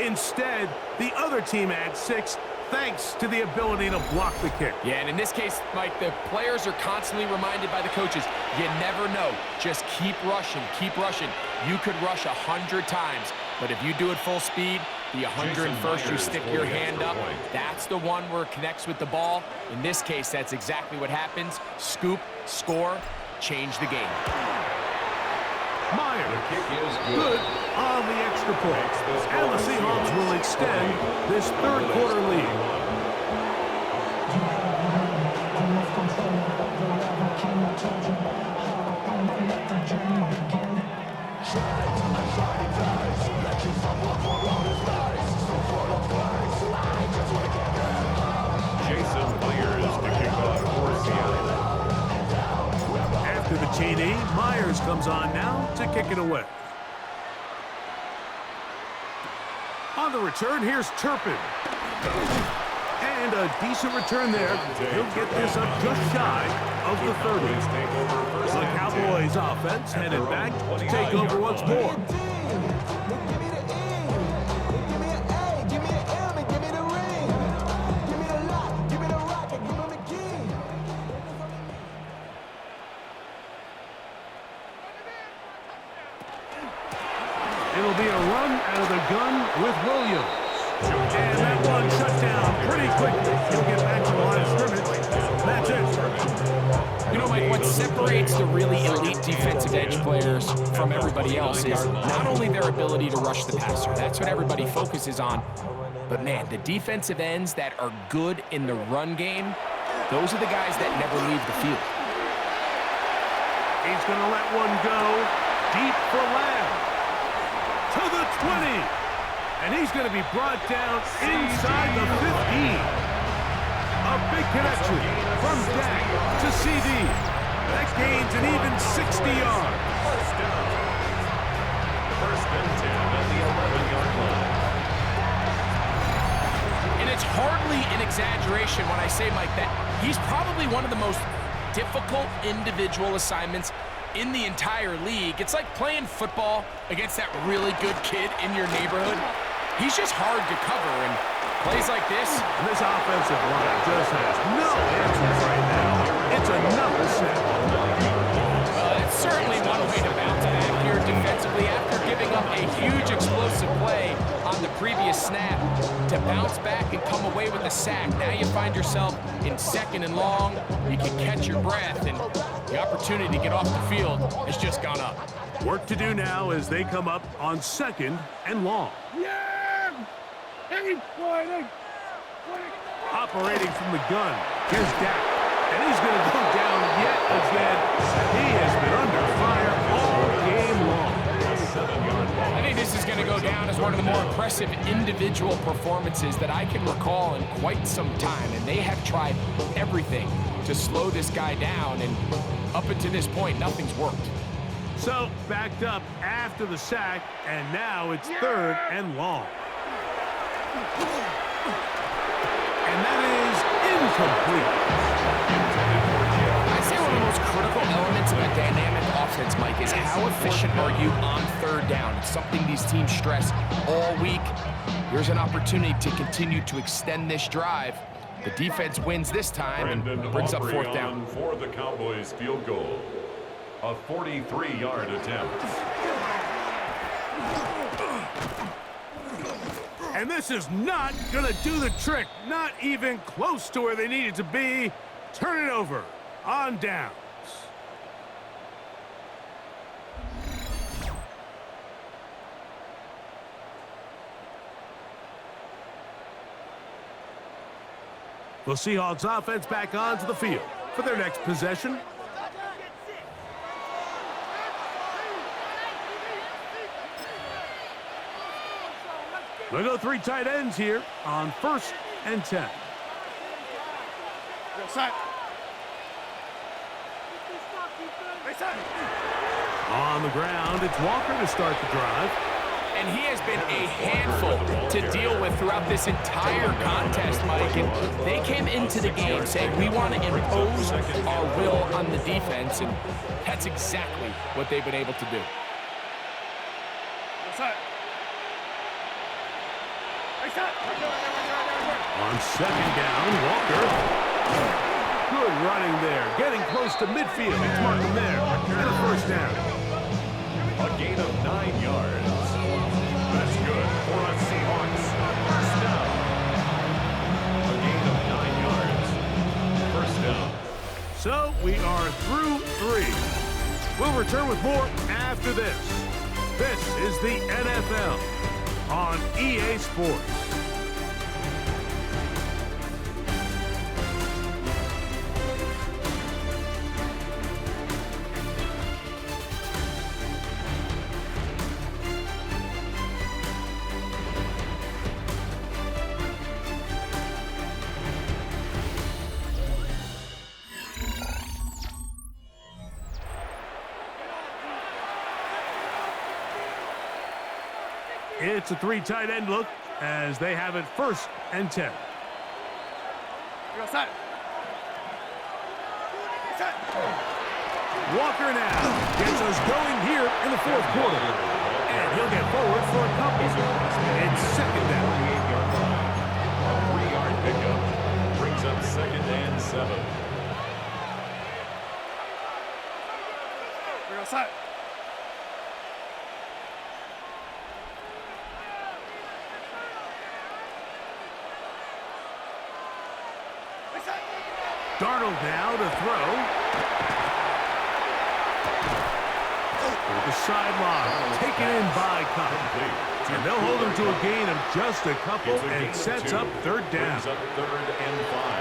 Instead, the other team adds 6, thanks to the ability to block the kick. Yeah, and in this case, Mike, the players are constantly reminded by the coaches, you never know. Just keep rushing, keep rushing. You could rush 100 times, but if you do it full speed, the 101st you stick your hand up, that's the one where it connects with the ball. In this case, that's exactly what happens. Scoop, score, change the game. Myers, The kick is good on the extra point. And the Seahawks will extend this 3rd quarter lead. After the TD, Myers comes on now to kick it away. On the return, here's Turpin. And a decent return there. He'll get this up just shy of the 30. The Cowboys offense headed back to take over once more. It'll be a run out of the gun with Williams. And that one shut down pretty quickly. He'll get back to the line of scrimmage. That's it. You know, Mike, what separates the really elite defensive edge players from everybody else is not only their ability to rush the passer. That's what everybody focuses on. But, man, the defensive ends that are good in the run game, those are the guys that never leave the field. He's going to let one go deep for Lamb. To the 20. And he's going to be brought down inside the 15. A Big connection from Dak to CD. That gains an even 60 yards. First down. First and 10 at the 11-yard line. And it's hardly an exaggeration when I say, Mike, that he's probably one of the most difficult individual assignments in the entire league. It's like playing football against that really good kid in your neighborhood. He's just hard to cover, and plays like this. And this offensive line just has no answers right now. It's another set. It's certainly one way to bounce back here defensively after giving up a huge explosive play on the previous snap. To bounce back and come away with a sack. Now you find yourself in 2nd and long. You can catch your breath, and the opportunity to get off the field has just gone up. Work to do now as they come up on 2nd and long. Operating from the gun, here's Dak, and he's going to go down yet again. He has been under fire all game long. I think this is going to go down as one of the more impressive individual performances that I can recall in quite some time, and they have tried everything to slow this guy down, and up until this point, nothing's worked. So, backed up after the sack, and now it's 3rd and long. And that is incomplete. I'd say one of the most critical elements of a dynamic offense, Mike, is how efficient are you on 3rd down. It's something these teams stress all week. Here's an opportunity to continue to extend this drive. The defense wins this time and brings up 4th down. For the Cowboys field goal. A 43-yard attempt. And this is not going to do the trick. Not even close to where they needed to be. Turn it over on downs. The Seahawks offense back onto the field for their next possession. They'll go 3 tight ends here on 1st and 10. On the ground, it's Walker to start the drive. And he has been a handful to deal with throughout this entire contest, Mike. And they came into the game saying, we want to impose our will on the defense, and that's exactly what they've been able to do. On 2nd down, Walker. Good running there. Getting close to midfield. It's marking there. And a 1st down. A gain of 9 yards. That's good for a Seahawks. 1st down. A gain of 9 yards. 1st down. So we are through 3. We'll return with more after this. This is the NFL on EA Sports. It's a 3 tight end look as they have it 1st and 10. Walker now gets us going here in the 4th quarter. And he'll get forward for a couple. It's 2nd down. A 3-yard pickup brings up 2nd and 7. Darnold now to throw. To the sideline, taken in by Cup. And they'll hold him to a gain of just a couple and sets up 3rd down.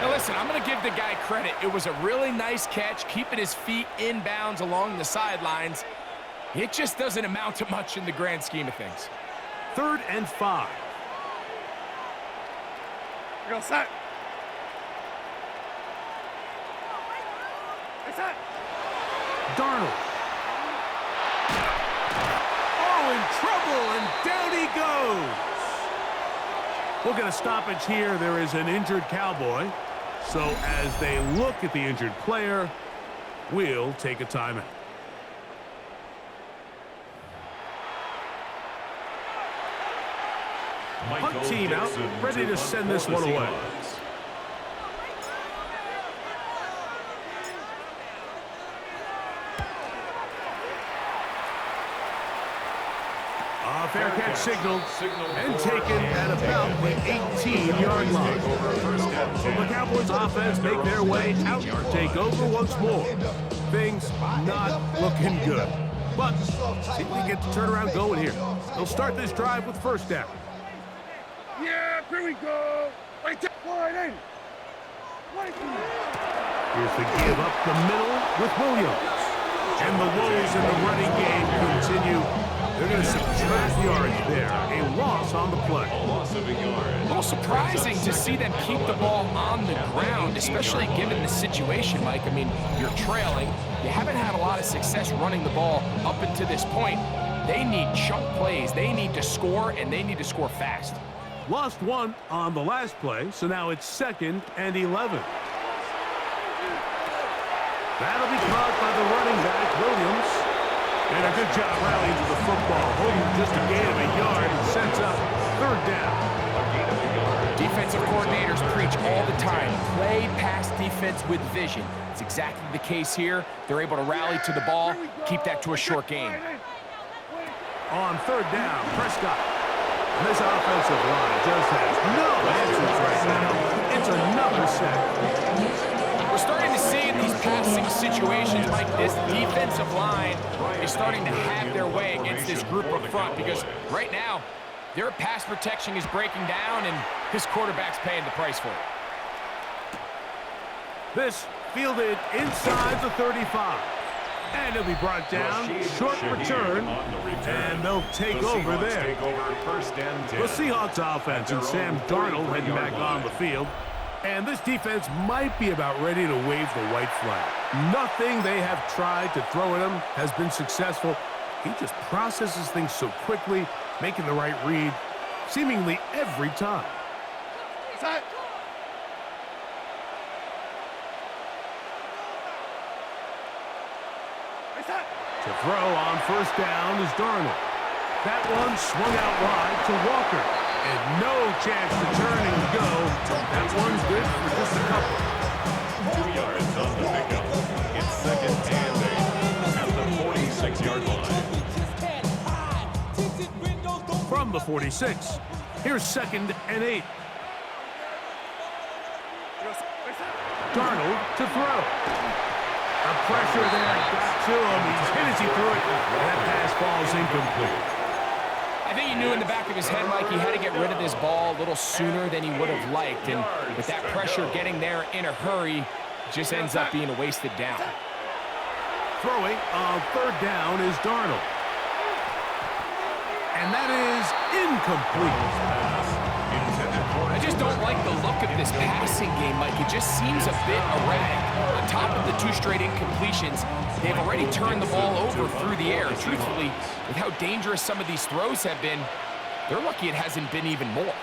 Now listen, I'm going to give the guy credit. It was a really nice catch, keeping his feet inbounds along the sidelines. It just doesn't amount to much in the grand scheme of things. 3rd and 5. Darnold. Oh, in trouble, and down he goes. We'll get a stoppage here. There is an injured Cowboy. So as they look at the injured player, we'll take a timeout. Punt team out, ready to send this one away. Fair catch signaled and taken at about the 18-yard line. The Cowboys offense make their way out to take over once more. Things not looking good. But see if we get the turnaround going here. They'll start this drive with first down. Yeah, here we go. Wide in. Here's the give up the middle with Williams. And the woes in the running game continue. They're going to subtract yards there. A loss on the play. A loss of a yard. A little surprising to see them keep the ball on the ground, especially given the situation, Mike. I mean, you're trailing. You haven't had a lot of success running the ball up until this point. They need chunk plays. They need to score, and they need to score fast. Lost one on the last play, so now it's 2nd and 11. That'll be caught by the running back, Williams. And a good job rallying to the football. Holding just a gain of a yard and sets up third down. Defensive coordinators preach all the time. Play pass defense with vision. It's exactly the case here. They're able to rally to the ball, keep that to a short game. On third down, Prescott. And this offensive line just has no answers right now. It's another sack. We're starting to see in these passing situations like this defensive line is starting to have their way against this group up front, because right now their pass protection is breaking down and his quarterback's paying the price for it. This fielded inside the 35. And it'll be brought down, short return, and they'll take over there. The Seahawks offense and Sam Darnold heading back on the field. And this defense might be about ready to wave the white flag. Nothing they have tried to throw at him has been successful. He just processes things so quickly, making the right read, seemingly every time. To throw on first down is Darnold. That one swung out wide to Walker. And no chance to turn and go. That one's good for just a couple. 2 yards on the pickup. It's 2nd and 8 at the 46-yard line. From the 46, here's 2nd and 8. Darnold to throw. A pressure there got to him. He's hit as he threw it. And that pass falls incomplete. I think he knew in the back of his head, Mike, he had to get rid of this ball a little sooner than he would have liked. And with that pressure getting there in a hurry, it just ends up being a wasted down. Throwing on third down is Darnold. And that is incomplete. I just don't like the look of this passing game, Mike. It just seems a bit erratic. On top of the 2 straight incompletions, they've already turned the ball over through the air. Truthfully, with how dangerous some of these throws have been, they're lucky it hasn't been even more.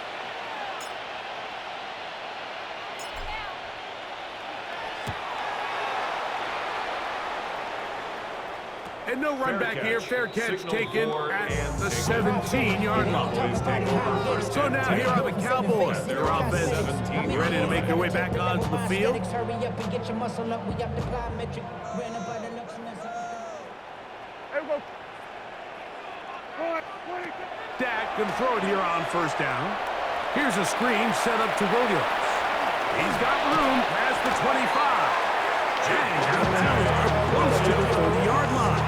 And no run back here. Fair catch taken at the 17-yard line. So now here are the Cowboys. Their offense ready to make their way back onto the field. Dak can throw it here on first down. Here's a screen set up to Williams. He's got room past the 25. And out of bounds, close to the 30-yard line.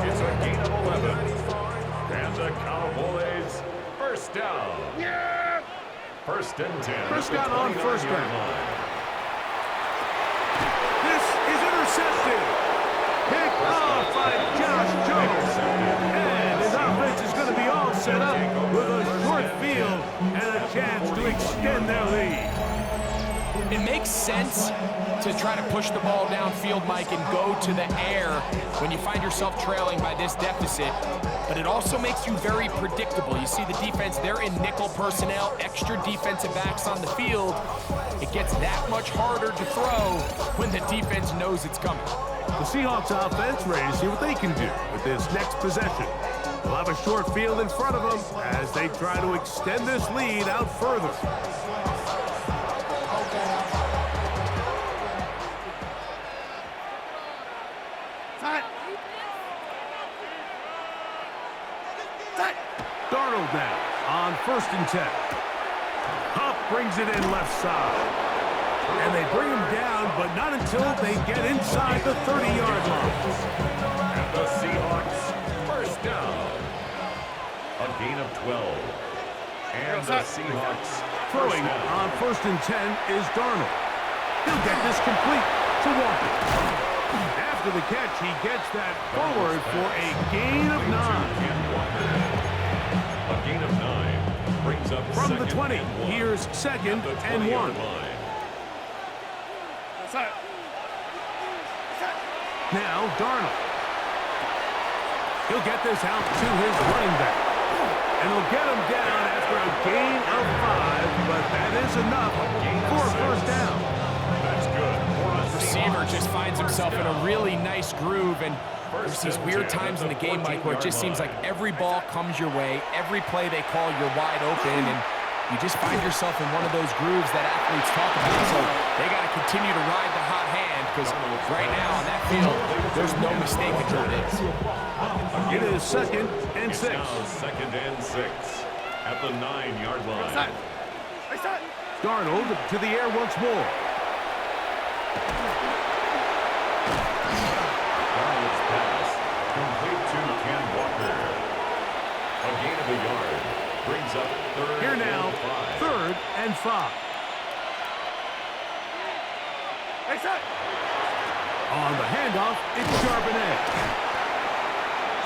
It's a gain of 11. And the Cowboys first down. Yeah! 1st and 10. Prescott on first down. This is intercepted. Picked off by Josh Jones. And his offense is going to be all set up with a short field and a chance to extend their lead. It makes sense to try to push the ball downfield, Mike, and go to the air when you find yourself trailing by this deficit. But it also makes you very predictable. You see the defense, they're in nickel personnel, extra defensive backs on the field. It gets that much harder to throw when the defense knows it's coming. The Seahawks offense ready to see what they can do with this next possession. They'll have a short field in front of them as they try to extend this lead out further. Darnold now on 1st and 10. Huff brings it in left side. And they bring him down, but not until they get inside the 30-yard line. And the Seahawks, first down. A gain of 12. And the Seahawks Throwing on 1st and 10 is Darnold. He'll get this complete to Walker. After the catch, he gets that forward for a gain of 9. A gain of 9 brings up From the 20, and 1. here's 2nd and 1. Now Darnold. He'll get this out to his running back. And he'll get him down after a gain of 5, but that is enough for a first down. That's good. Receiver just finds himself in a really nice groove, and there's these weird times in the game, Mike, where it just seems like every ball comes your way, every play they call, you're wide open, and you just find yourself in one of those grooves that athletes talk about. So they got to continue to ride the hot hand, because right now on that field, there's no mistaking who it is. It is 2nd and 6. Now 2nd and 6 at the 9-yard line. Darnold to the air once more. Darnold's pass complete to Ken Walker. A gain of a yard brings up 3rd Here now, and 5. 3rd and 5. On the handoff, it's Charbonnet.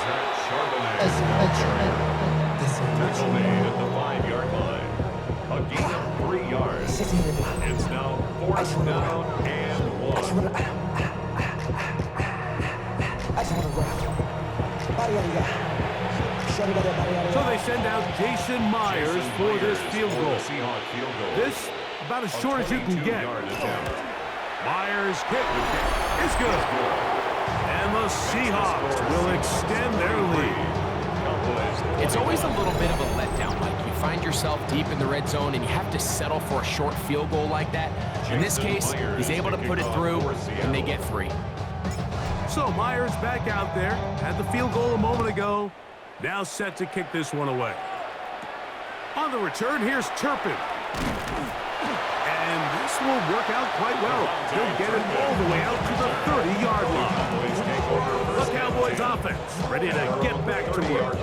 Zach Charbonnet. Tackle made at the 5-yard line. A gain of 3 yards. It's now 4th down and 1. So they send out Jason Myers for this field goal. Seahawks field goal. This about as short as you can get. 22-yard attempt. Myers kick is good. And the Seahawks will extend their lead. It's always a little bit of a letdown, Mike. You find yourself deep in the red zone, and you have to settle for a short field goal like that. In this case, he's able to put it through, and they get 3. So Myers back out there. Had the field goal a moment ago. Now set to kick this one away. On the return, here's Turpin. And this will work out quite well. He'll get it all the way out to the 30-yard line. The Cowboys offense ready to get back to work.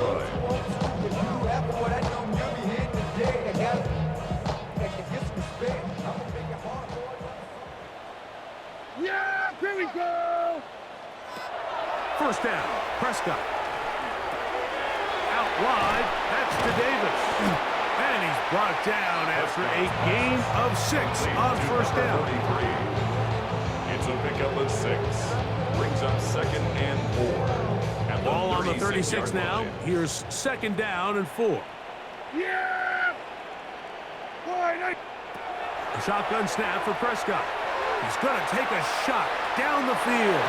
Yeah, here we go! First down, Prescott. Out wide, that's to Davis. And he's brought down after a gain of 6 on first down. It's a pickup of 6. Brings up 2nd and 4. At Ball on the 36 36 now. Here's 2nd down and 4. Yeah! A shotgun snap for Prescott. He's going to take a shot down the field.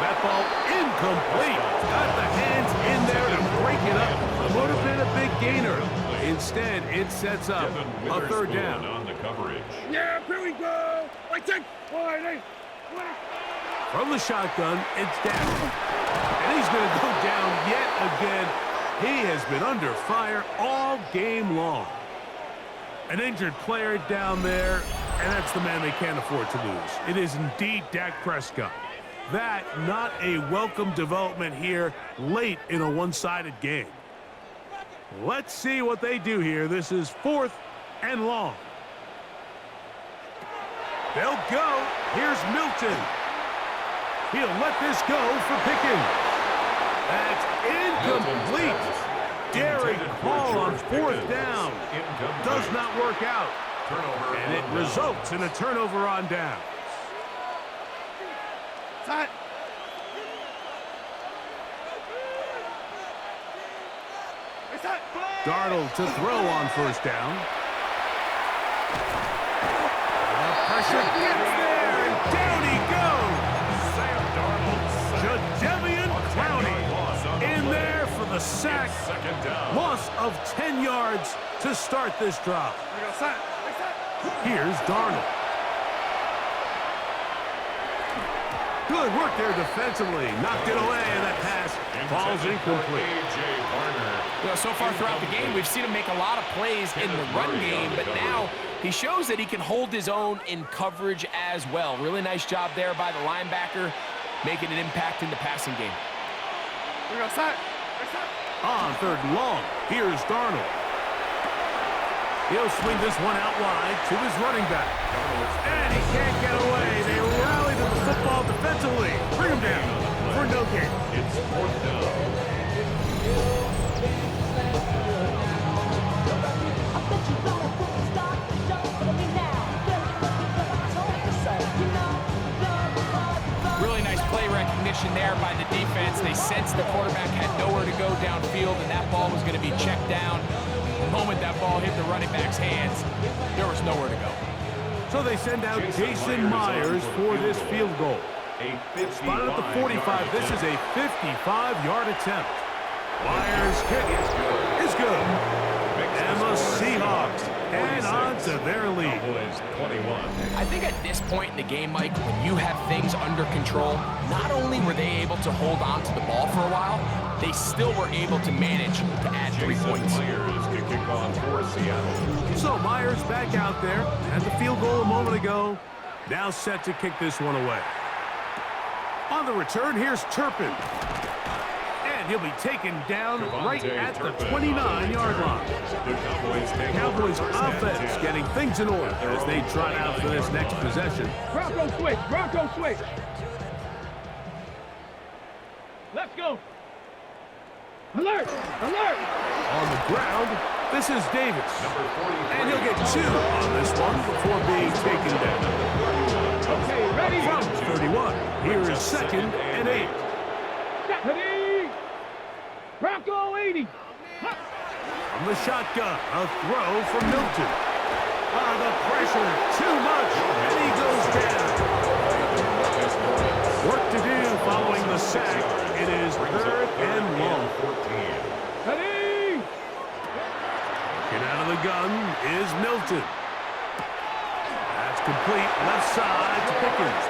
That ball incomplete. Got the hands in there to break it up. Would have been a big gainer. Instead, it sets up a 3rd down. On the coverage. Yeah, here we go! From the shotgun, it's down. And he's going to go down yet again. He has been under fire all game long. An injured player down there, and that's the man they can't afford to lose. It is indeed Dak Prescott. That not a welcome development here late in a one-sided game. Let's see what they do here. This is 4th and long. They'll go. Here's Milton. He'll let this go for Pickens. That's incomplete. Daring call on 4th down. Does not work out. Turnover. And it results in a turnover on down. Darnold to throw on first down. The pressure gets there, and down he goes. Sam Darnold. Jadeveon Clowney in there for the sack. Second down. Loss of 10 yards to start this drive. Here's Darnold. Good work there defensively. Knocked it away, and that pass falls incomplete. So far throughout the game, we've seen him make a lot of plays in the run game, but now he shows that he can hold his own in coverage as well. Really nice job there by the linebacker, making an impact in the passing game. On third and long, here's Darnold. He'll swing this one out wide to his running back. And he can't get away. They rally to the football defensively. Bring him down for no gain. It's fourth down. Really nice play recognition there by the defense. They sensed the quarterback had nowhere to go downfield, and that ball was going to be checked down. The moment that ball hit the running back's hands, there was nowhere to go. So they send out Jason Myers for this field goal. Spotted at the 45. This is a 55-yard attempt. Myers' kick is good. And the Seahawks head on to their lead. I think at this point in the game, Mike, when you have things under control, not only were they able to hold on to the ball for a while, they still were able to manage to add 3 points. Myers to kick off for Seattle. So Myers back out there at the field goal a moment ago. Now set to kick this one away. On the return, here's Turpin. And he'll be taken down right at the 29-yard line. The Cowboys offense getting things in order as they trot out for this next possession. Bronco switch. Bronco switch. Let's go. Alert! Alert! On the ground, this is Davis. And he'll get 2 on this one before being taken down. Okay, ready? From 31, here is 2nd and 8. Ready? Bronco 80. From the shotgun, a throw from Milton. The pressure, too much, and he goes down. Work to do following the sack. It is 3rd and long. Ready? Get out of the gun is Milton. That's complete, left side to Pickens.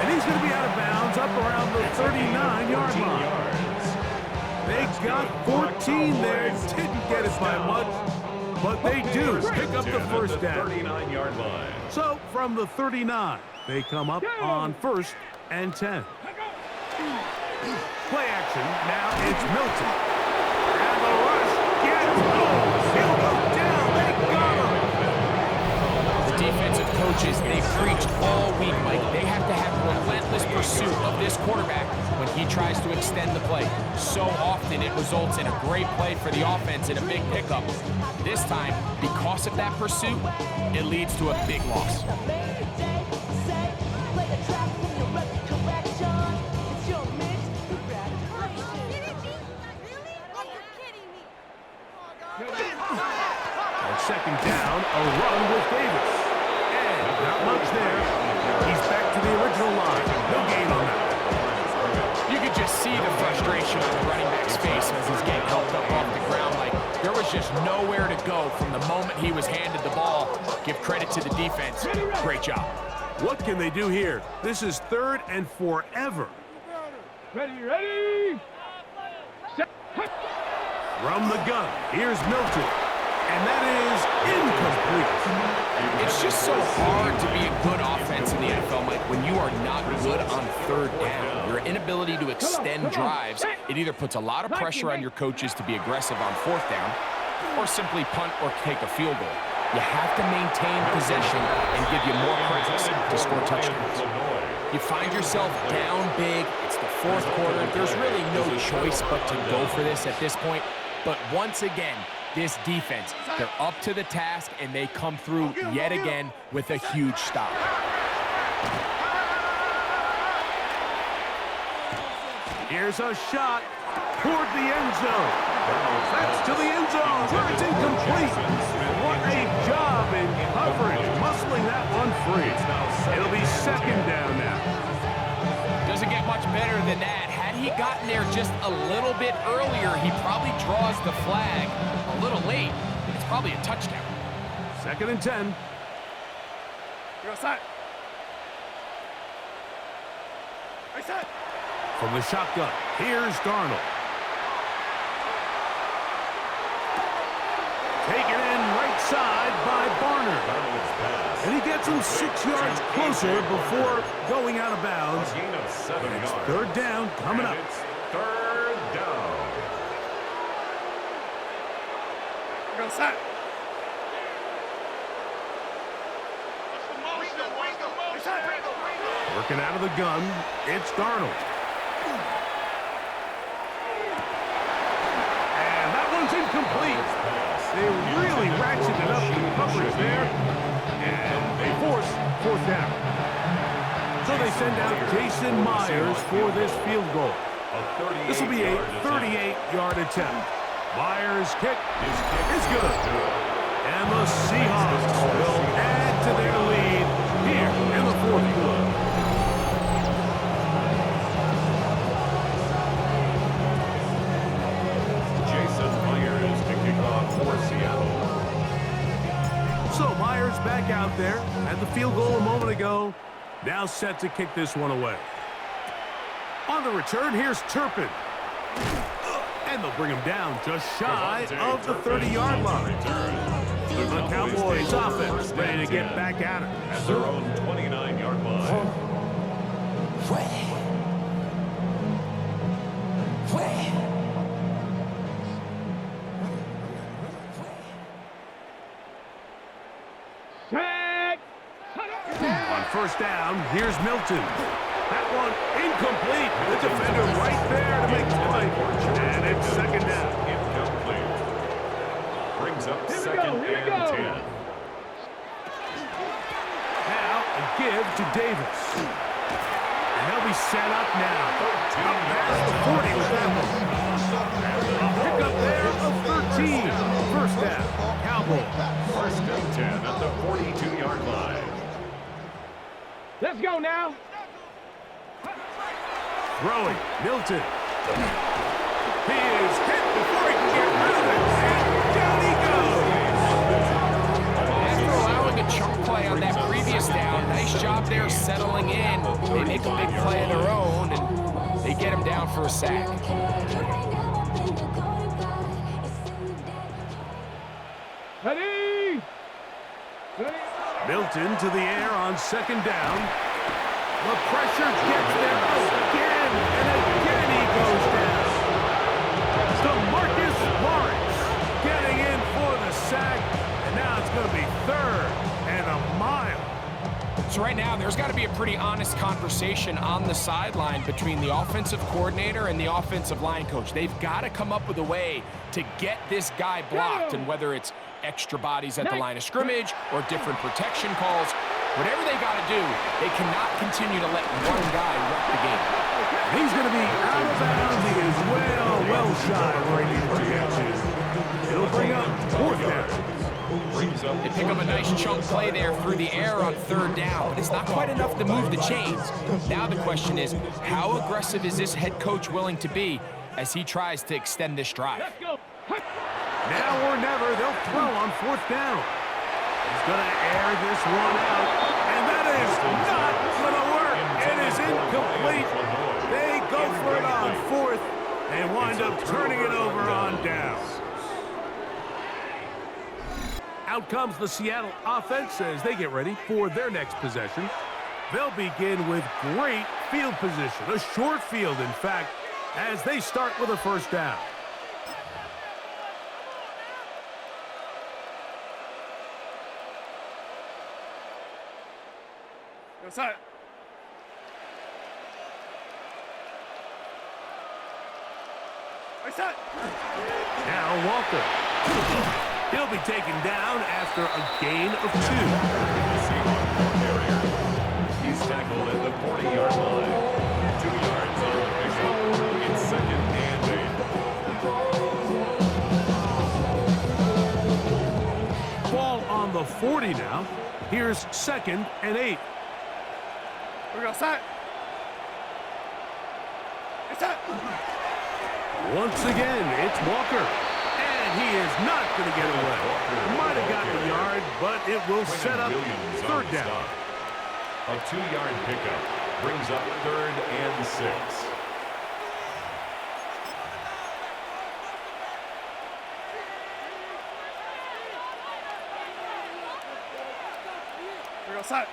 And he's going to be out of bounds up around the 39-yard line. They got 14 there, didn't get it by much, but they do pick up the first down. 39-yard line. So from the 39, they come up on 1st and 10. Play action, now it's Milton. And the rush gets, he'll go down, they got him. The defensive coaches, they preached all week, Mike. They have to have relentless pursuit of this quarterback when he tries to extend the play. So often it results in a great play for the offense and a big pickup. This time, because of that pursuit, it leads to a big loss. On 2nd down, a run with Davis. And not much there. He's back to the original line. No gain on that. You could just see the frustration on the running back's face as he's getting helped up off the ground. Like, there was just nowhere to go from the moment he was handed the ball. Give credit to the defense. Great job. What can they do here? This is 3rd and forever. Ready, ready? From the gun, here's Milton. And that is incomplete. It's just so hard to be a good offense in the NFL, Mike, when you are not good on 3rd down. Your inability to extend drives, it either puts a lot of pressure on your coaches to be aggressive on 4th down or simply punt or take a field goal. You have to maintain possession and give you more cracks to score touchdowns. You find yourself down big. It's the 4th quarter. There's really no choice but to go for this at this point. But once again, this defense. They're up to the task, and they come through yet again with a huge stop. Here's a shot toward the end zone. That's to the end zone, where it's incomplete. What a job in coverage, muscling that one free. It'll be second down now. Doesn't get much better than that. Had he gotten there just a little bit earlier, he probably draws the flag a little late. It's probably a touchdown. Second and 10. You're outside. Right side. From the shotgun, here's Darnold. Taken in right side by Barner. And he gets him 6 yards closer before going out of bounds. And it's third down coming up. It's third down. You're outside. Working out of the gun, it's Darnold. And that one's incomplete. They really ratcheted up the coverage there. And they force fourth down. So they send out Jason Myers for this field goal. This will be a 38-yard attempt. Myers' kick is good. And the Seahawks will add to their lead here in the fourth quarter. So Myers back out there at the field goal a moment ago. Now set to kick this one away. On the return, here's Turpin. And they'll bring him down just shy of the 30-yard line. The Cowboys offense ready to get back at it. At their own 29-yard line. On first down, here's Milton. That one incomplete. The defender right there to make the play. And it's second down. Incomplete. Brings up second and 10. Now a give to Davis. And he'll be set up now. Up past the 40 with that one. A pickup there of 13. First down, Cowboys. First and 10 at the 42-yard line. Let's go now. Throwing, Milton. He is hit before he can get rid of it. And down he goes. After allowing a chunk play on that previous down, nice job there settling in. They make a big play of their own, and they get him down for a sack. Ready? Milton to the air on second down. The pressure gets there again, and again he goes down. DeMarcus Lawrence getting in for the sack, and now it's going to be third and a mile. So right now, there's got to be a pretty honest conversation on the sideline between the offensive coordinator and the offensive line coach. They've got to come up with a way to get this guy blocked, and whether it's extra bodies at the line of scrimmage or different protection calls, whatever they got to do, they cannot continue to let one guy wreck the game. He's going to be out of bounds. He is well shy of where he needs to get to. It'll bring up fourth down. They pick up a nice chunk play there through the air on third down, but it's not quite enough to move the chains. Now the question is, how aggressive is this head coach willing to be as he tries to extend this drive? Now or never, they'll throw on fourth down. He's going to air this one out, and that is not going to work. It is incomplete. They go for it on fourth and wind up turning it over on down. Out comes the Seattle offense as they get ready for their next possession. They'll begin with great field position, a short field, in fact, as they start with a first down. Outside. Outside. Now Walker. He'll be taken down after a gain of 2. The Seahawks ball carrier. He's tackled at the 40-yard line. 2 yards on the pickup. It's 2nd and 8. Ball on the 40 now. Here's 2nd and 8. We're going to set. It's set. Once again, it's Walker. And he is not going to get away. Might have gotten a yard, but it will set up 3rd down. A 2-yard pickup brings up 3rd and 6. We're going to set.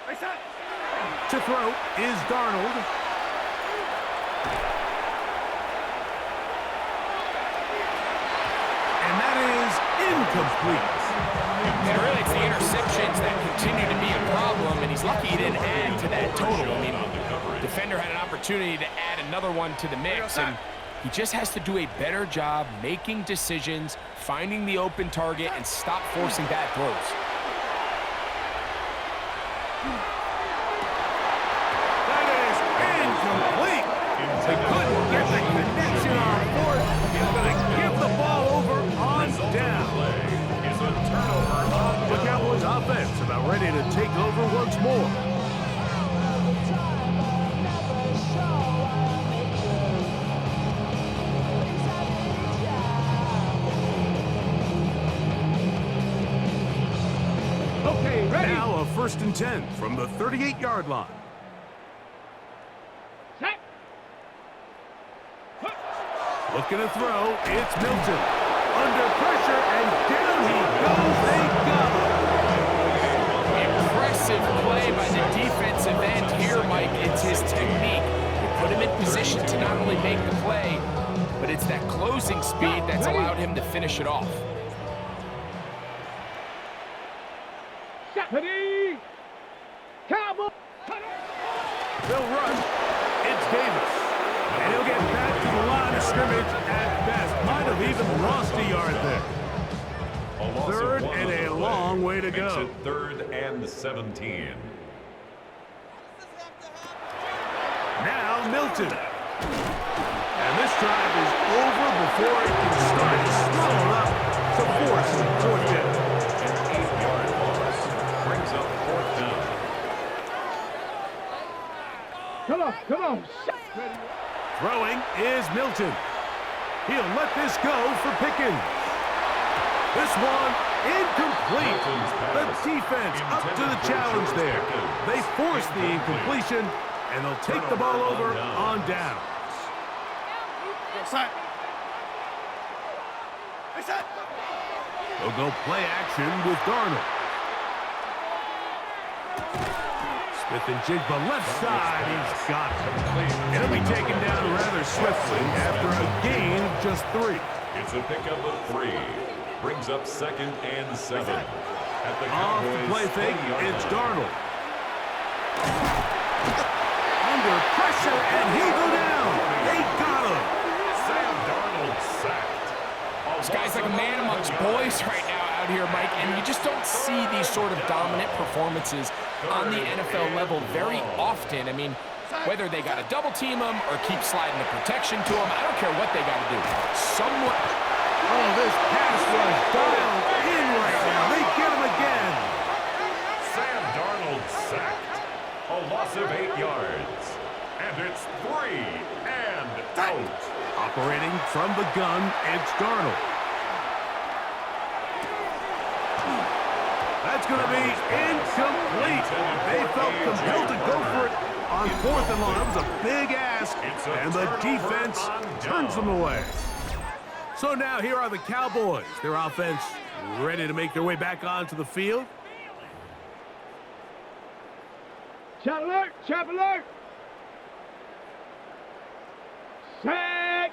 It's set. To throw is Darnold. And that is incomplete. And really, it's the interceptions that continue to be a problem, and he's lucky he didn't add to that total. I mean, defender had an opportunity to add another one to the mix, and he just has to do a better job making decisions, finding the open target, and stop forcing bad throws. That is incomplete. They couldn't get the connection on 4th. He's going to give the ball over on down. Is a turnover on The Cowboys offense about ready to take over once more. Okay, ready. Now a 1st and 10 from the 38-yard line. Set. Looking to throw, it's Milton. Under pressure, and down he goes. They got him. Impressive play by the defensive end here, Mike. It's his technique. They put him in position to not only make the play, but it's that closing speed that's allowed him to finish it off. Ready. Cowboy. They'll run. It's Davis. And he'll get back to the line of scrimmage at best. Might have even lost a yard there. A loss of 3rd 1 and on a the long way to Makes go. it 3rd and 17. Now Milton. And this drive is over before it can start. Slow enough to force 4th down. An 8-yard loss brings up 4th down. Come on, come on. Throwing is Milton. He'll let this go for Pickens. This one incomplete. The defense up to the challenge there. They force the incompletion, and they'll take the ball over on downs. Set. It's set. They'll go play action with Darnold. Smith and Jigba left side. He's got it. And he'll be taken down rather swiftly after a gain of just 3. It's a pickup of 3. Brings up 2nd and 7. At the Off the Cowboys' play fake, 20-yard it's line. Darnold. Under pressure, and he'll go down. They got him. Sam Darnold sacked. This guy's like a man amongst boys right now out here, Mike, and you just don't see these sort of dominant performances on the NFL level very often. I mean, whether they got to double team him or keep sliding the protection to him, I don't care what they got to do. Someone... Oh, this pass was dialed in right now. They get him again. Sam Darnold sacked. A loss of 8 yards. And it's 3 and out. Operating from the gun, it's Darnold. That's going to be incomplete. They felt compelled to go for it on 4th and long. That was a big ask, and the defense turns them away. So now here are the Cowboys. Their offense ready to make their way back onto the field. Chop alert, chop alert. Set.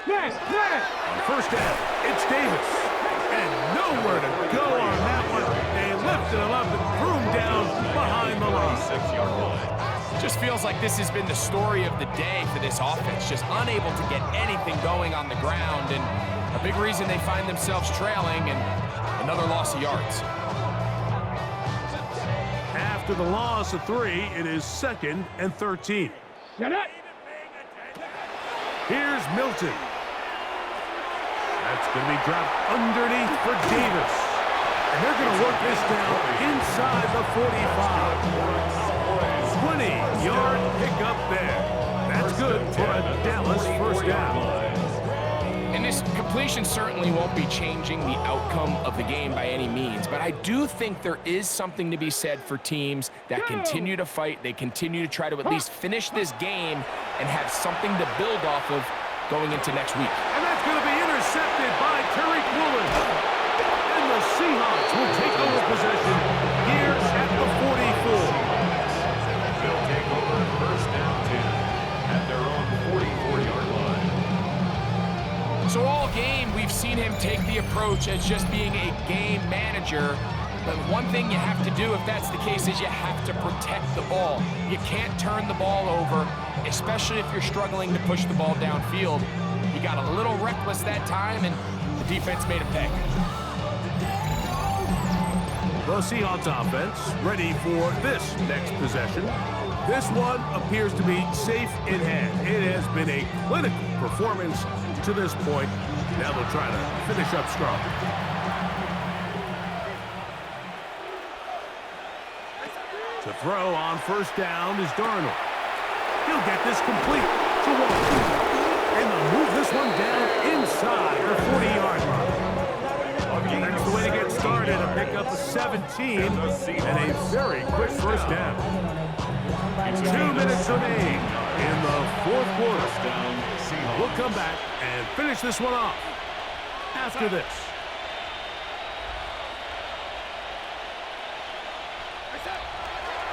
Set, set. On 1st down, it's Davis. And nowhere to go on that one. They lifted him up and threw him down behind the line. 6-yard line. Just feels like this has been the story of the day for this offense, just unable to get anything going on the ground, and a big reason they find themselves trailing and another loss of yards. After the loss of 3, it is 2nd and 13. Get it. Here's Milton. That's going to be dropped underneath for Davis. And they're going to work this down inside the 45. 20-yard pickup there. That's good for a Dallas first down. And this completion certainly won't be changing the outcome of the game by any means, but I do think there is something to be said for teams that continue to fight. They continue to try to at least finish this game and have something to build off of going into next week. And that's going to be intercepted by Tariq Woolen. And the Seahawks will take over possession here at the 44. They'll take over first down 10 at their own 44-yard line. So all game, we've seen him take the approach as just being a game manager. But one thing you have to do, if that's the case, is you have to protect the ball. You can't turn the ball over, especially if you're struggling to push the ball downfield. He got a little reckless that time, and the defense made him pay. The Seahawks offense ready for this next possession. This one appears to be safe in hand. It has been a clinical performance to this point. Now they'll try to finish up strong. To throw on first down is Darnold. He'll get this complete to Walker. And they'll move this one down inside the 40-yard line. That's the way to get started, a pickup of 17 and a very quick first down. 2 minutes remain in the fourth quarter. We'll come back and finish this one off after this.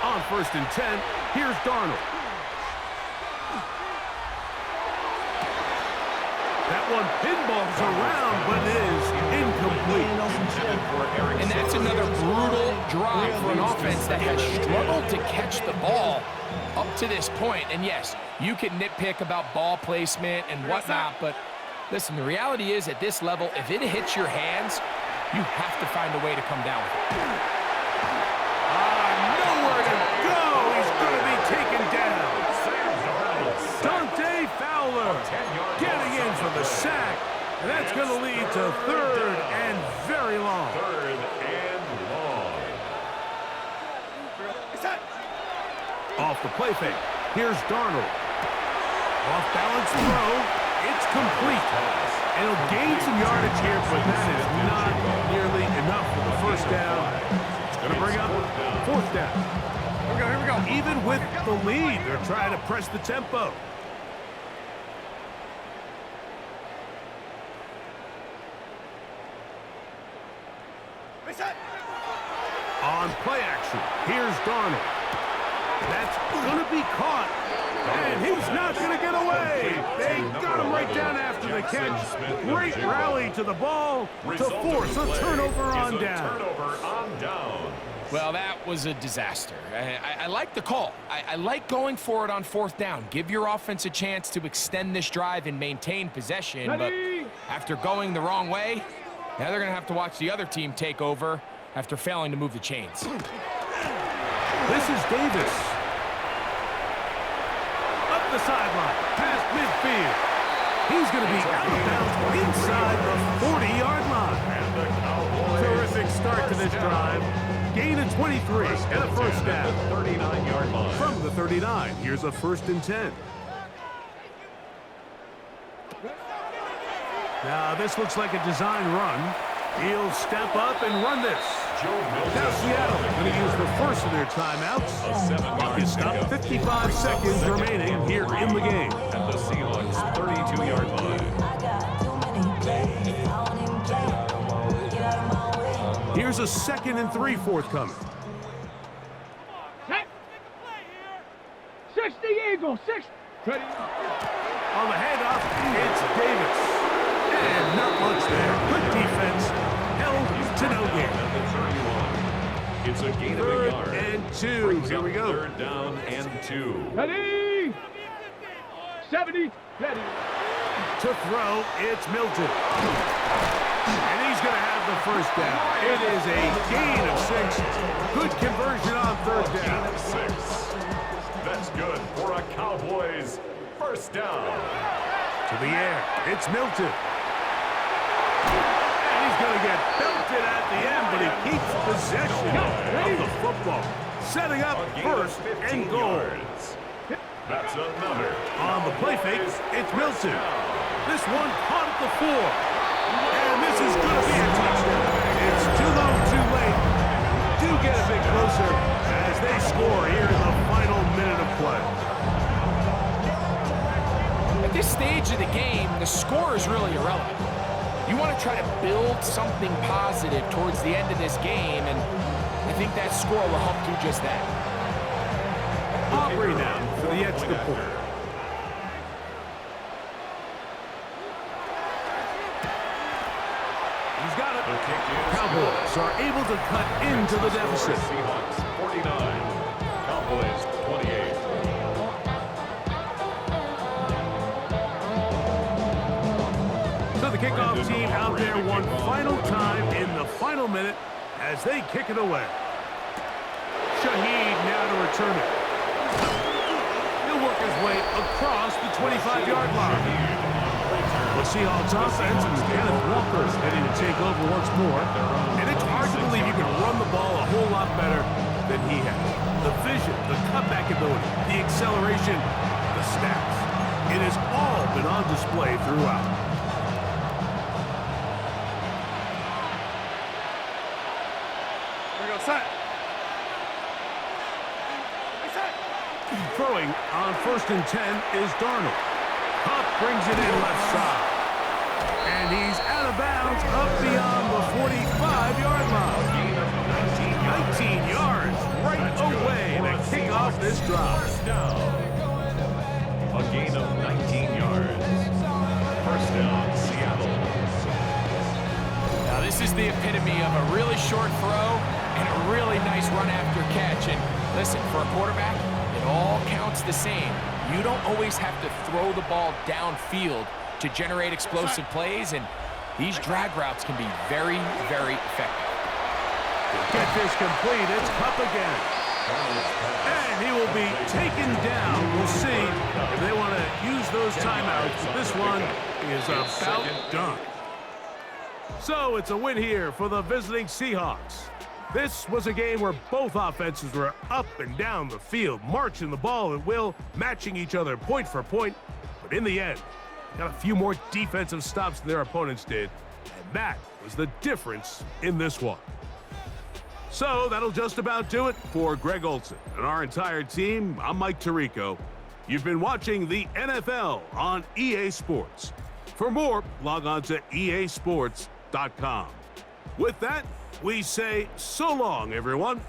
On first and 10, here's Darnold. That one pinballs around, but is incomplete. And that's another brutal drive for an offense that has struggled to catch the ball up to this point. And yes, you can nitpick about ball placement and whatnot, but listen, the reality is at this level, if it hits your hands, you have to find a way to come down with it. Nowhere to go. He's going to be taken down. Dante Fowler getting in for the sack. And that's going to lead to 3rd and very long. 3rd and long. Off the play fake. Here's Darnold. Off balance throw. It's complete. And he'll gain some yardage here, but that is not nearly enough for the first down. It's going to bring up 4th down. Here we go. Even with the lead, they're trying to press the tempo. On play action, here's Darnold. That's going to be caught, and he's not going to get away. They got him right down after the catch. Great rally to the ball to force a turnover on down. Well, that was a disaster. I like the call. I like going for it on 4th down. Give your offense a chance to extend this drive and maintain possession, but after going the wrong way, now they're going to have to watch the other team take over after failing to move the chains. This is Davis. Up the sideline, past midfield. He's going to be out of bounds inside the 40-yard line. Terrific start to this drive. Gain of 23 and a first down. 39-yard line. From the 39, here's a 1st and 10. Now, this looks like a design run. He'll step up and run this. Now Seattle going to use the first of their timeouts. Clock is stopped. 55 seconds remaining here in the game. At the Seahawks 32-yard line. Here's a 2nd and 3 forthcoming. 60 Eagles, 60. Ready. On the handoff, it's Davis. And not much there. Good defense. Held to no gain. It's a gain of a Third yard. and 2. Brings Here up we go. Third down and 2. Ready? 70. Ready. To throw, it's Milton. And he's going to have the first down. It is a gain of 6. Good conversion on third Gain down. of 6. That's good for a Cowboys first down. To the air, it's Milton. And he's going to get belted at the end, but he keeps possession of the football. Setting up A gain first of 15 and goal. yards. That's another. On the play fake, it's Milton. Down. This one caught at the 4. And this is going to be a touchdown. It's too low, too late. Do get a bit closer as they score here in the final minute of play. At this stage of the game, the score is really irrelevant. You want to try to build something positive towards the end of this game, and I think that score will help do just that. Aubrey now for the extra point. He's got it. The kick is Cowboys are able to cut into the deficit. Seahawks 49. Cowboys 28. So the kickoff team out there one final time in the final minute as they kick it away. Shaheed now to return it. He'll work his way across the 25-yard line. The Seahawks offense and Kenneth Walker ready to take over once more. And it's hard to believe you can run the ball a whole lot better than he has. The vision, the cutback ability, the acceleration, the stats. It has all been on display throughout. Here we go, set. Throwing on 1st and 10 is Darnold. Huff brings it in left side. And he's out of bounds up beyond the 45-yard line. 19 yards right away to kick off this drive. First down. A gain of 19 yards. First down, Seattle. Now, this is the epitome of a really short throw and a really nice run after catch. And listen, for a quarterback, it all counts the same. You don't always have to throw the ball downfield to generate explosive plays, and these drag routes can be very, very effective. Get this complete. It's Cup again. And he will be taken down. We'll see if they want to use those timeouts. This one is about done. So it's a win here for the visiting Seahawks. This was a game where both offenses were up and down the field, marching the ball at will, matching each other point for point. But in the end, got a few more defensive stops than their opponents did, and that was the difference in this one. So that'll just about do it for Greg Olson and our entire team. I'm Mike Tirico. You've been watching the NFL on EA Sports. For more, log on to easports.com. With that, we say so long, everyone.